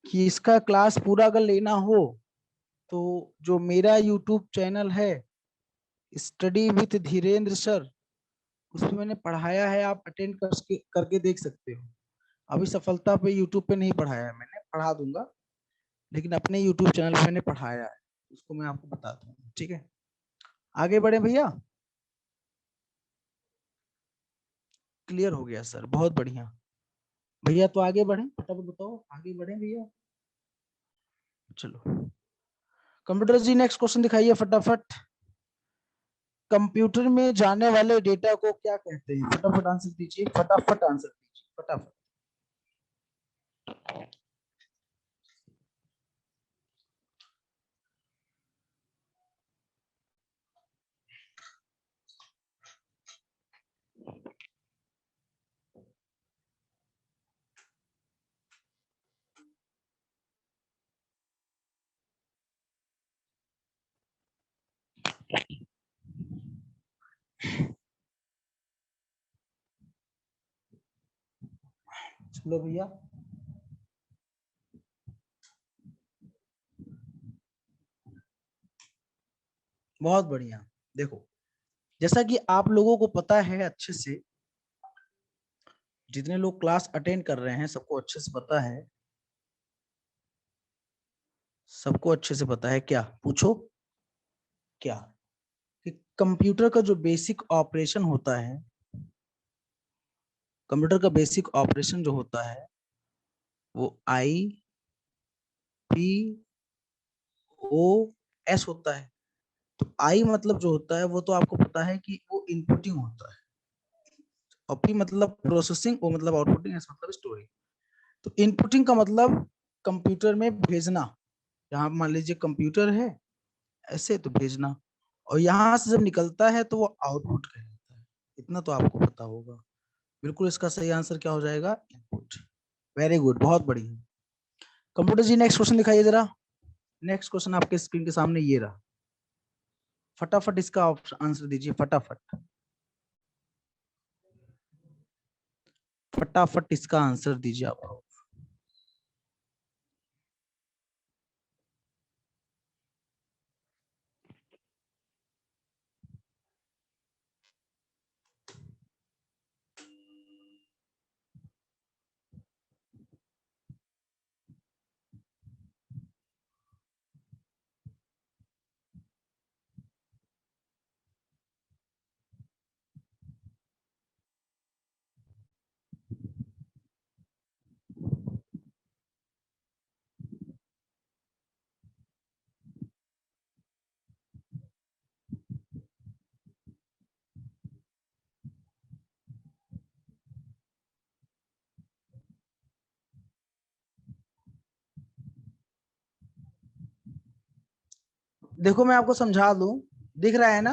कि इसका क्लास पूरा अगर लेना हो तो जो मेरा यूट्यूब चैनल है स्टडी विथ धीरेन्द्र सर, उसमें मैंने पढ़ाया है, आप अटेंड करके देख सकते हो। अभी सफलता पे यूट्यूब पे नहीं पढ़ाया है मैंने, पढ़ा दूंगा, लेकिन अपने यूट्यूब चैनल पे मैंने पढ़ाया है, उसको मैं आपको बताता हूँ। ठीक है, आगे बढ़े भैया। क्लियर हो गया सर, बहुत बढ़िया भैया। तो आगे बढ़े, फटाफट बताओ, आगे बढ़े भैया। चलो कंप्यूटर जी नेक्स्ट क्वेश्चन दिखाइए फटाफट। कंप्यूटर में जाने वाले डेटा को क्या कहते हैं? फटाफट आंसर दीजिए, फटाफट आंसर दीजिए, फटाफट। चलो भैया, बहुत बढ़िया। देखो जैसा कि आप लोगों को पता है अच्छे से, जितने लोग क्लास अटेंड कर रहे हैं सबको अच्छे से पता है, सबको अच्छे से पता है, क्या पूछो क्या, कि कंप्यूटर का जो बेसिक ऑपरेशन होता है, कंप्यूटर का बेसिक ऑपरेशन जो होता है वो IPOS होता है। तो आई मतलब जो होता है वो तो आपको पता है कि वो इनपुटिंग होता है, और पी मतलब प्रोसेसिंग, ओ मतलब आउटपुटिंग, एस मतलब स्टोरिंग। तो इनपुटिंग का मतलब कंप्यूटर में भेजना, यहाँ मान लीजिए कंप्यूटर है ऐसे तो भेजना, और यहाँ से जब निकलता है तो वो आउटपुट कहलाता है। इतना तो आपको पता होगा। बिल्कुल इसका सही आंसर क्या हो जाएगा? इनपुट। वेरी गुड, बहुत बढ़िया। कंप्यूटर जी नेक्स्ट क्वेश्चन दिखाइए जरा। नेक्स्ट क्वेश्चन आपके स्क्रीन के सामने ये रहा, फटाफट इसका आंसर दीजिए, फटाफट फटाफट इसका आंसर दीजिए आप। देखो मैं आपको समझा दूं, दिख रहा है ना?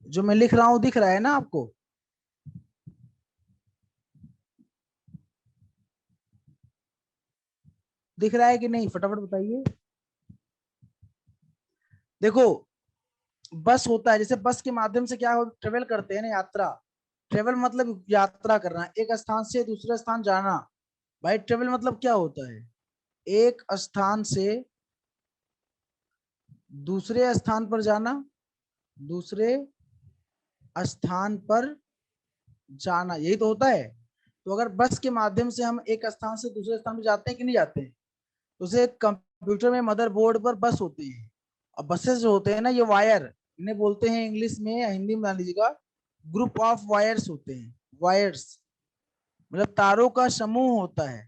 जो मैं लिख रहा हूं दिख रहा है ना आपको? दिख रहा है कि नहीं? फटाफट बताइए। देखो बस होता है, जैसे बस के माध्यम से क्या हो, ट्रेवल करते हैं ना, यात्रा। ट्रेवल मतलब यात्रा करना, एक स्थान से दूसरे स्थान जाना। भाई ट्रेवल मतलब क्या होता है? एक स्थान से दूसरे स्थान पर जाना, दूसरे स्थान पर जाना, यही तो होता है। तो अगर बस के माध्यम से हम एक स्थान से दूसरे स्थान पर जाते हैं कि नहीं जाते हैं, तो उसे कंप्यूटर में मदरबोर्ड पर बस होती है। और बसेस जो होते हैं ना, ये वायर, इन्हें बोलते हैं इंग्लिश में या हिंदी में मान लीजिएगा, ग्रुप ऑफ वायर्स होते हैं। वायर्स मतलब तारों का समूह होता है,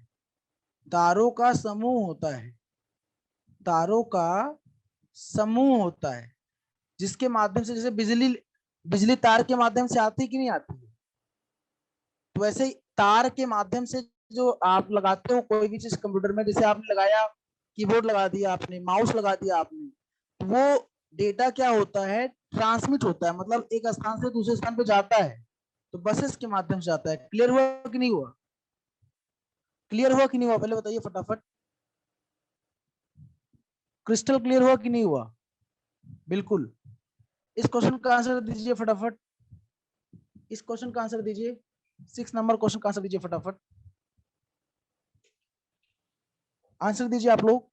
तारों का समूह होता है, तारों का समूह होता है, जिसके माध्यम से, जैसे बिजली, बिजली तार के माध्यम से आती है कि नहीं आती है, तो वैसे ही तार के माध्यम से जो आप लगाते हो कोई भी चीज कंप्यूटर में, जैसे आपने लगाया कीबोर्ड लगा दिया आपने, माउस लगा दिया आपने, वो डेटा क्या होता है, ट्रांसमिट होता है, मतलब एक स्थान से दूसरे स्थान पे जाता है, तो बसेस के माध्यम से जाता है। क्लियर हुआ कि नहीं हुआ? क्लियर हुआ कि नहीं हुआ, पहले बताइए फटाफट। क्रिस्टल क्लियर हुआ कि नहीं हुआ? बिल्कुल। इस क्वेश्चन का आंसर दीजिए फटाफट। इस क्वेश्चन का आंसर दीजिए, 6 नंबर क्वेश्चन का आंसर दीजिए फटाफट। आंसर दीजिए आप लोग।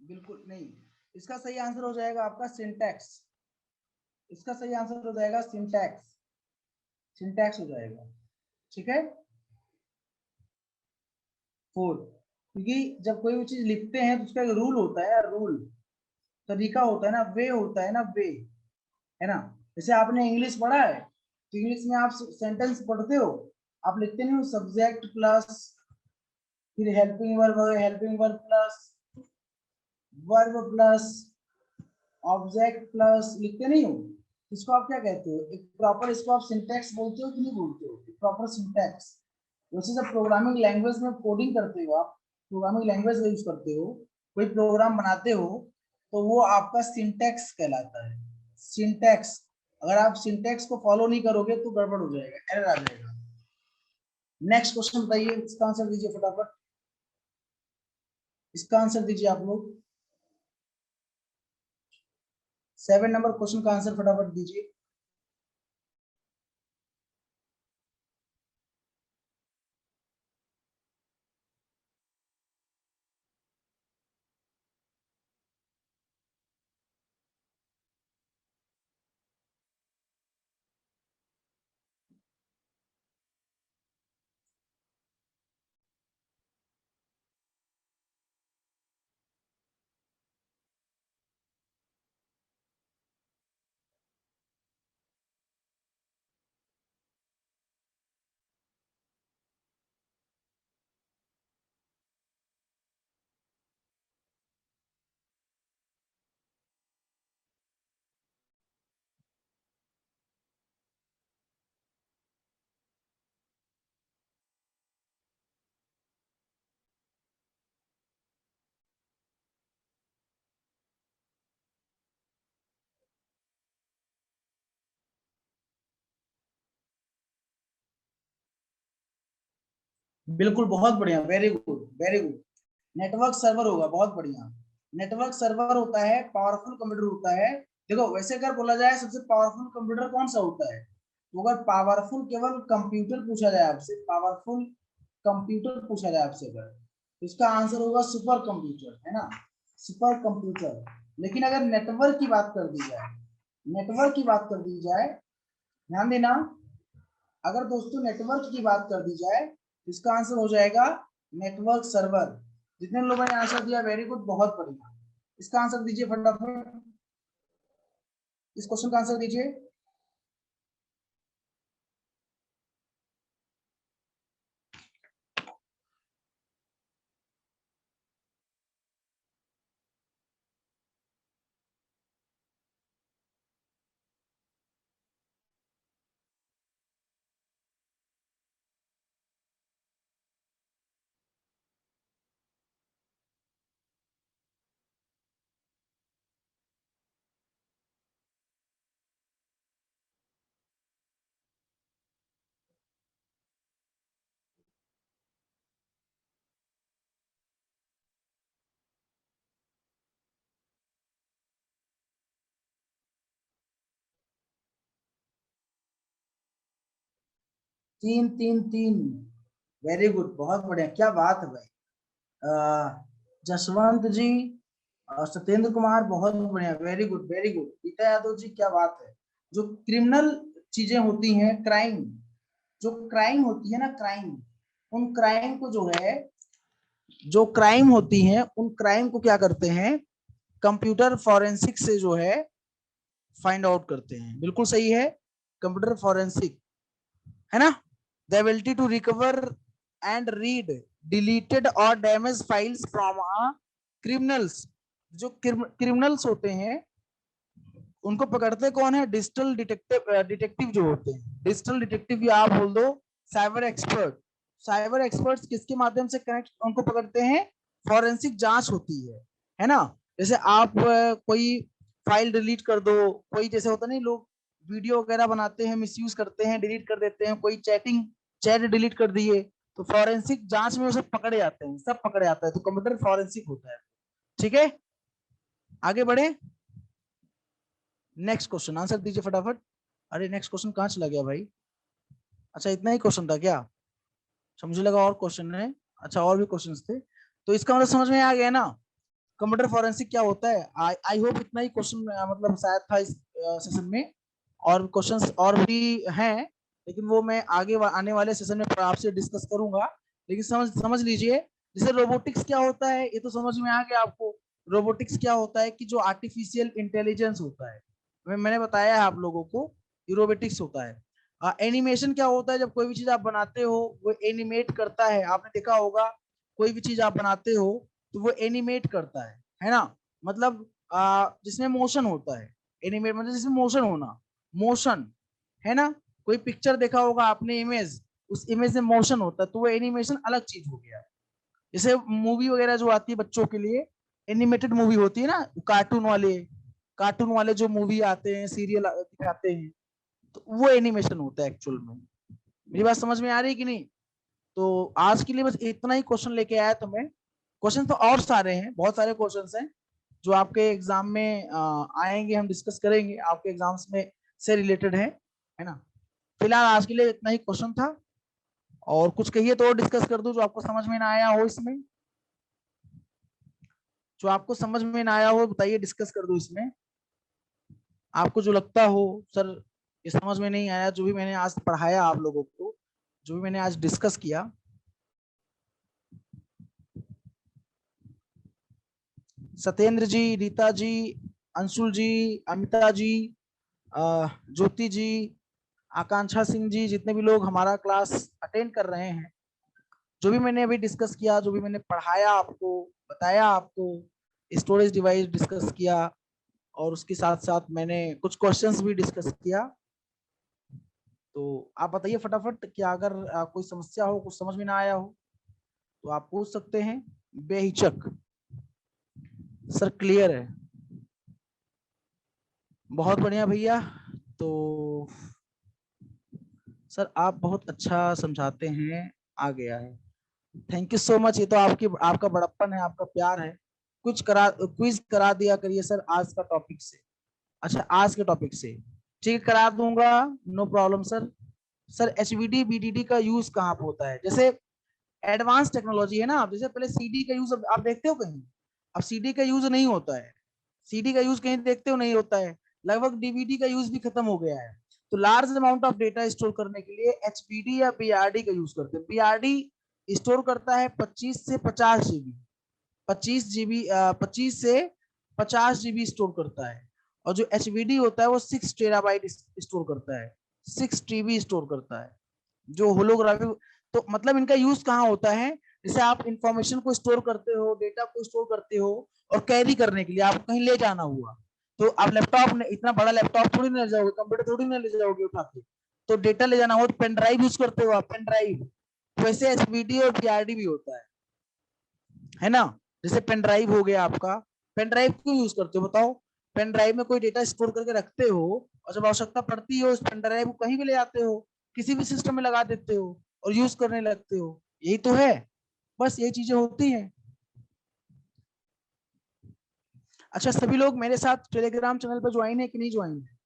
बिल्कुल नहीं, इसका सही आंसर हो जाएगा आपका सिंटैक्स। इसका सही आंसर हो जाएगा सिंटैक्स। सिंटैक्स हो जाएगा। ठीक है। 4, क्योंकि जब कोई भी चीज लिखते हैं तो उसका एक रूल होता है, रूल, तरीका होता है ना, वे होता है ना, वे, है ना। जैसे आपने इंग्लिश पढ़ा है, तो इंग्लिश में आप सेंटेंस पढ़ते हो, आप लिखते नहीं हो सब्जेक्ट प्लस फिर helping verb plus verb plus object plus, लिखते नहीं हो। इसको आप क्या कहते हो, एक प्रॉपर, इसको आप सिंटैक्स बोलते हो कि नहीं बोलते हो, प्रॉपर सिंटैक्स। वैसे जब प्रोग्रामिंग लैंग्वेज में कोडिंग करते हो, आप प्रोग्रामिंग लैंग्वेज यूज करते हो, कोई प्रोग्राम बनाते हो, तो वो आपका सिंटैक्स कहलाता है। सिंटैक्स। अगर आप सिंटैक्स को फॉलो नहीं करोगे तो गड़बड़ हो जाएगा, एरर आ जाएगा। नेक्स्ट क्वेश्चन बताइए, इसका आंसर दीजिए फटाफट। इसका आंसर दीजिए आप लोग। 7 नंबर क्वेश्चन का आंसर फटाफट दीजिए। बिल्कुल, बहुत बढ़िया, very good, very good. Network server होगा, बहुत बढ़िया। नेटवर्क सर्वर होता है, पावरफुल कंप्यूटर होता है। देखो, वैसे अगर बोला जाए सबसे पावरफुल कंप्यूटर कौन सा होता है, तो अगर पावरफुल केवल कंप्यूटर पूछा जाए आपसे, पावरफुल कंप्यूटर पूछा जाए आपसे अगर, तो इसका आंसर होगा सुपर कंप्यूटर, है ना, सुपर कंप्यूटर। लेकिन अगर नेटवर्क की बात कर दी जाए, नेटवर्क की बात कर दी जाए, ध्यान देना, अगर दोस्तों नेटवर्क की बात कर दी जाए, तो इसका आंसर हो जाएगा नेटवर्क सर्वर। जितने लोगों ने आंसर दिया, वेरी गुड, बहुत बढ़िया। इसका आंसर दीजिए फटाफट। इस क्वेश्चन का आंसर दीजिए। तीन तीन तीन, वेरी गुड, बहुत बढ़िया, क्या बात है भाई। जसवंत जी और सत्येंद्र कुमार, बहुत बढ़िया, very good very good. Geeta Yadav ji, क्या बात है। जो क्रिमिनल चीजें होती हैं, क्राइम, जो क्राइम होती है ना, क्राइम, उन क्राइम को जो है, जो क्राइम होती हैं उन क्राइम को क्या करते हैं, कंप्यूटर फॉरेंसिक से जो है फाइंड आउट करते हैं। बिल्कुल सही है, कंप्यूटर फॉरेंसिक, है ना। The ability to recover and read deleted और डैमेज फाइल्स फ्रॉम क्रिमिनल्स। जो क्रिमिनल्स होते हैं उनको पकड़ते कौन है, डिजिटल डिटेक्टिव जो होते हैं, डिजिटल डिटेक्टिव, या आप बोल दो साइबर एक्सपर्ट। साइबर एक्सपर्ट्स किसके माध्यम से कनेक्ट उनको पकड़ते हैं, फॉरेंसिक जांच होती है ना। जैसे आप कोई फाइल डिलीट कर दो, कोई जैसे होता नहीं, लोग वीडियो वगैरह बनाते हैं, मिसयूज करते हैं, डिलीट कर देते हैं, कोई चैट डिलीट कर दिए, तो फॉरेंसिक जांच में वो सब पकड़े जाते हैं, सब पकड़े जाता है, तो कंप्यूटर फॉरेंसिक होता है। ठीक है, आगे बढ़े, नेक्स्ट क्वेश्चन आंसर दीजिए फटाफट। अरे नेक्स्ट क्वेश्चन कहाँ चला गया भाई। अच्छा इतना ही क्वेश्चन था क्या, अच्छा मुझे लगा और क्वेश्चन है। अच्छा और भी क्वेश्चंस थे, तो इसका मतलब समझ में आ गया ना कंप्यूटर फॉरेंसिक क्या होता है। आई होप इतना ही क्वेश्चन मतलब शायद था इस सेशन में, और क्वेश्चंस और भी हैं, लेकिन वो मैं आगे आने वाले सेशन में आपसे डिस्कस करूंगा। लेकिन समझ समझ लीजिए, जैसे रोबोटिक्स क्या होता है ये तो समझ में आ गया आपको। रोबोटिक्स क्या होता है कि जो आर्टिफिशियल इंटेलिजेंस होता है, मैंने बताया है आप लोगों को, रोबोटिक्स होता है। एनिमेशन क्या होता है, जब कोई भी चीज आप बनाते हो वो एनिमेट करता है, आपने देखा होगा, कोई भी चीज आप बनाते हो तो वो एनिमेट करता है ना। मतलब जिसमें मोशन होता है, एनिमेट मतलब जिसमें मोशन होना, मोशन, है ना। कोई पिक्चर देखा होगा आपने, इमेज, उस इमेज में मोशन होता है, तो वो एनिमेशन अलग चीज हो गया। जैसे मूवी वगैरह जो आती है बच्चों के लिए, एनिमेटेड मूवी होती है ना, कार्टून वाले जो मूवी आते हैं, सीरियल दिखाते हैं, तो वो एनिमेशन होता है एक्चुअल में। मेरी बात समझ में आ रही है कि नहीं। तो आज के लिए बस इतना ही क्वेश्चन लेके आया तो मैं, क्वेश्चन तो और सारे हैं, बहुत सारे क्वेश्चंस हैं जो आपके एग्जाम में आएंगे, हम डिस्कस करेंगे, आपके एग्जाम्स में से रिलेटेड है ना। फिलहाल आज के लिए इतना ही क्वेश्चन था, और कुछ कहिए तो और डिस्कस कर दूं जो आपको समझ में ना आया हो इसमें, जो आपको समझ में ना आया हो बताइए, डिस्कस कर दूं इसमें। आपको जो लगता हो सर ये समझ में नहीं आया, जो भी मैंने आज पढ़ाया आप लोगों को, जो भी मैंने आज डिस्कस किया। सत्येंद्र जी, रीता जी, अंशुल जी, अमिता जी, ज्योति जी, आकांक्षा सिंह जी, जितने भी लोग हमारा क्लास अटेंड कर रहे हैं, जो भी मैंने अभी डिस्कस किया, जो भी मैंने पढ़ाया आपको, बताया आपको, स्टोरेज डिवाइस डिस्कस किया, और उसके साथ साथ मैंने कुछ क्वेश्चंस भी डिस्कस किया। तो आप बताइए फटाफट कि अगर कोई समस्या हो, कुछ समझ में ना आया हो तो आप पूछ सकते हैं बेहिचक। सर क्लियर है, बहुत बढ़िया भैया। तो सर आप बहुत अच्छा समझाते हैं, आ गया है, थैंक यू सो मच। ये तो आपकी आपका बड़प्पन है, आपका प्यार है। कुछ करा क्विज करा दिया करिए सर आज का टॉपिक से। अच्छा आज के टॉपिक से ठीक है, करा दूंगा, no problem sir. Sir HVD BDD का यूज कहाँ पे होता है, जैसे एडवांस टेक्नोलॉजी है ना, आप जैसे पहले सीडी का यूज आप देखते हो कहीं, अब सीडी का यूज नहीं होता है, सीडी का यूज कहीं देखते हो नहीं होता है, लगभग डीवीडी का यूज भी खत्म हो गया है। तो large amount of data store करने के लिए एचबीडी या बीआरडी का यूज करते हैं। बीआरडी स्टोर करता है 25 से 50 जीबी, 25 जीबी, 25 से 50 जीबी स्टोर करता है। और जो एचबीडी होता है वो 6 टेराबाइट स्टोर करता है, 6 टीबी स्टोर करता है, जो होलोग्राफी। तो मतलब इनका यूज कहाँ होता है, जैसे आप इंफॉर्मेशन को स्टोर करते हो, डेटा को स्टोर करते हो, और कैरी करने के लिए आपको कहीं ले जाना हुआ, तो आप लैपटॉप, इतना बड़ा लैपटॉप थोड़ी ना ले जाओगे, कंप्यूटर थोड़ी ना ले जाओगे उठा के, तो डेटा ले जाना हो तो पेन ड्राइव यूज करते हो आप, पेन ड्राइव। वैसे एचबीडी और बीआरडी भी होता है ना। जैसे पेन ड्राइव हो गया आपका, पेन ड्राइव क्यों यूज करते हो बताओ। पेन ड्राइव में कोई डेटा स्टोर करके रखते हो, और जब आवश्यकता पड़ती हो उस पेन ड्राइव को कहीं भी ले आते हो, किसी भी सिस्टम में लगा देते हो और यूज करने लगते हो, यही तो है, बस यही चीजें होती हैं। अच्छा सभी लोग मेरे साथ टेलीग्राम चैनल पर ज्वाइन है कि नहीं ज्वाइन है।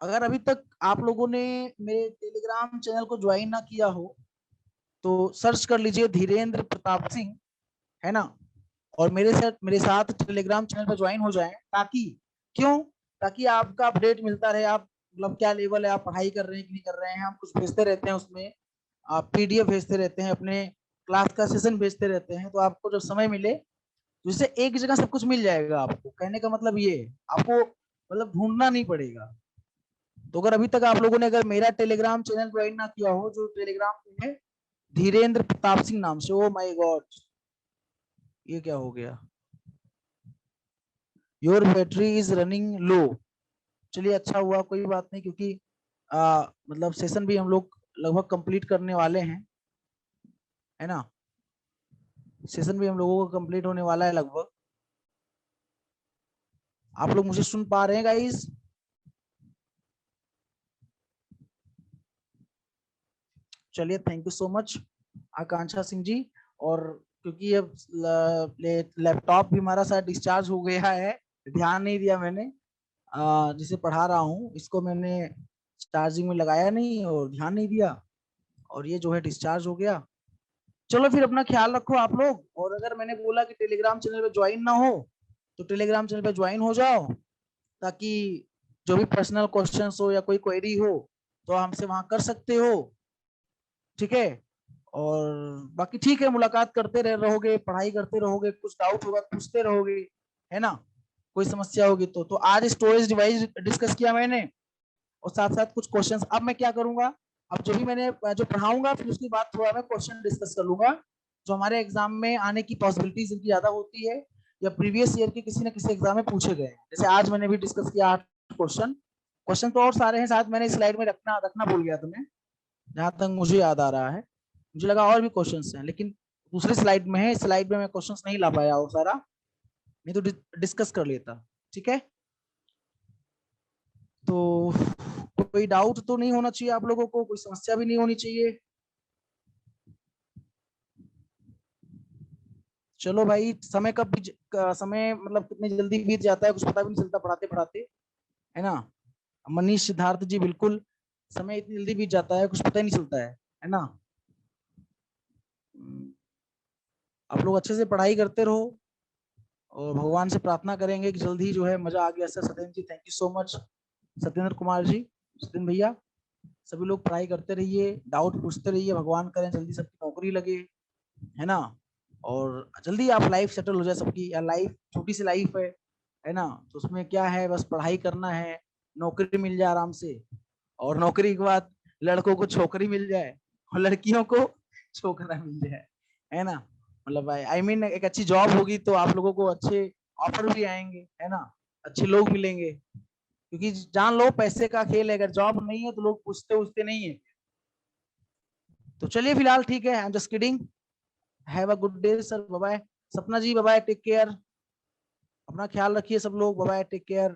अगर अभी तक आप लोगों ने मेरे टेलीग्राम चैनल को ज्वाइन ना किया हो तो सर्च कर लीजिए धीरेन्द्र प्रताप सिंह, है ना, और मेरे साथ टेलीग्राम चैनल पर ज्वाइन हो जाएं, ताकि क्यों, ताकि आपका अपडेट मिलता रहे, आप मतलब क्या लेवल है, आप पढ़ाई कर रहे हैं कि नहीं कर रहे हैं, हम कुछ भेजते रहते हैं उसमें, आप पीडीएफ भेजते रहते हैं, अपने क्लास का सेशन भेजते रहते हैं, तो आपको जब समय मिले तो इससे एक जगह सब कुछ मिल जाएगा। आपको कहने का मतलब ये है, आपको मतलब ढूंढना नहीं पड़ेगा। तो अगर अभी तक आप लोगों ने अगर मेरा टेलीग्राम चैनल ज्वाइन ना किया हो, जो टेलीग्राम पे है धीरेन्द्र प्रताप सिंह नाम से, ओ माय गॉड, ये क्या हो गया, योर बैटरी इज रनिंग लो। चलिए अच्छा हुआ, कोई बात नहीं, क्योंकि मतलब सेशन भी हम लोग लगभग कंप्लीट करने वाले हैं, है ना, सेशन भी हम लोगों का कंप्लीट होने वाला है लगभग। आप लोग मुझे सुन पा रहे हैं गाइस? चलिए, thank you so much Akanksha Singh ji. और क्योंकि अब लैपटॉप भी हमारा साथ डिस्चार्ज हो गया है, ध्यान नहीं दिया मैंने, जिसे पढ़ा रहा हूँ इसको मैंने चार्जिंग में लगाया नहीं और ध्यान नहीं दिया, और ये जो है डिस्चार्ज हो गया। चलो फिर अपना ख्याल रखो आप लोग, और अगर मैंने बोला कि टेलीग्राम चैनल पे ज्वाइन ना हो तो टेलीग्राम चैनल पे ज्वाइन हो जाओ, ताकि जो भी पर्सनल क्वेश्चंस हो या कोई क्वेरी हो तो हमसे वहां कर सकते हो, ठीक है। और बाकी ठीक है, मुलाकात करते रहोगे, पढ़ाई करते रहोगे, कुछ डाउट होगा पूछते रहोगे, है ना, कोई समस्या होगी तो आज स्टोरेज डिवाइस डिस्कस किया मैंने, और साथ साथ कुछ क्वेश्चंस। अब मैं क्या करूंगा, अब जो भी मैंने जो पढ़ाऊंगा फिर उसके बाद थोड़ा मैं क्वेश्चन डिस्कस कर लूंगा, जो हमारे एग्जाम में आने की पॉसिबिलिटीज इनकी ज्यादा होती है, या प्रीवियस ईयर के किसी न किसी एग्जाम में पूछे गए हैं। जैसे आज मैंने भी डिस्कस किया 8 क्वेश्चन, क्वेश्चन तो और सारे हैं, साथ मैंने स्लाइड में रखना रखना भूल गया तुम्हें, जहां तक मुझे याद आ रहा है, मुझे लगा और भी क्वेश्चंस हैं, लेकिन दूसरी स्लाइड में है, स्लाइड में मैं क्वेश्चंस नहीं ला पाया और सारा, नहीं तो डिस्कस कर लेता, ठीक है। तो कोई डाउट तो नहीं होना चाहिए आप लोगों को, कोई समस्या भी नहीं होनी चाहिए। चलो भाई, समय समय मतलब कितनी जल्दी बीत जाता है कुछ पता भी नहीं चलता पढ़ाते पढ़ाते, है ना। मनीष सिद्धार्थ जी, बिल्कुल, समय इतनी जल्दी बीत जाता है कुछ पता ही नहीं चलता है ना। आप लोग अच्छे से पढ़ाई करते रहो, और भगवान से प्रार्थना करेंगे कि जल्दी जो है मजा आ गया। Sir Satyendra ji, thank you so much, Satyendra Kumar ji, Satyendra भैया, सभी लोग पढ़ाई करते रहिए, डाउट पूछते रहिए, भगवान करें जल्दी सबकी नौकरी लगे, है ना, और जल्दी आप लाइफ सेटल हो जाए सबकी। या लाइफ छोटी सी लाइफ है ना, तो उसमें क्या है, बस पढ़ाई करना है, नौकरी मिल जाए आराम से, और नौकरी के बाद लड़कों को छोकरी मिल जाए और लड़कियों को छोकरा मिल जाए, है ना। मतलब आई मीन एक अच्छी जॉब होगी तो आप लोगों को अच्छे ऑफर भी आएंगे, है ना, अच्छे लोग मिलेंगे, क्योंकि जान लो पैसे का खेल है, अगर जॉब नहीं है तो लोग पूछते उछते नहीं है। तो चलिए फिलहाल ठीक है, I am just kidding. Have a good day sir, bye bye. Sapna ji bye bye, take care, अपना ख्याल रखिए सब लोग, बाय बाय, टेक केयर।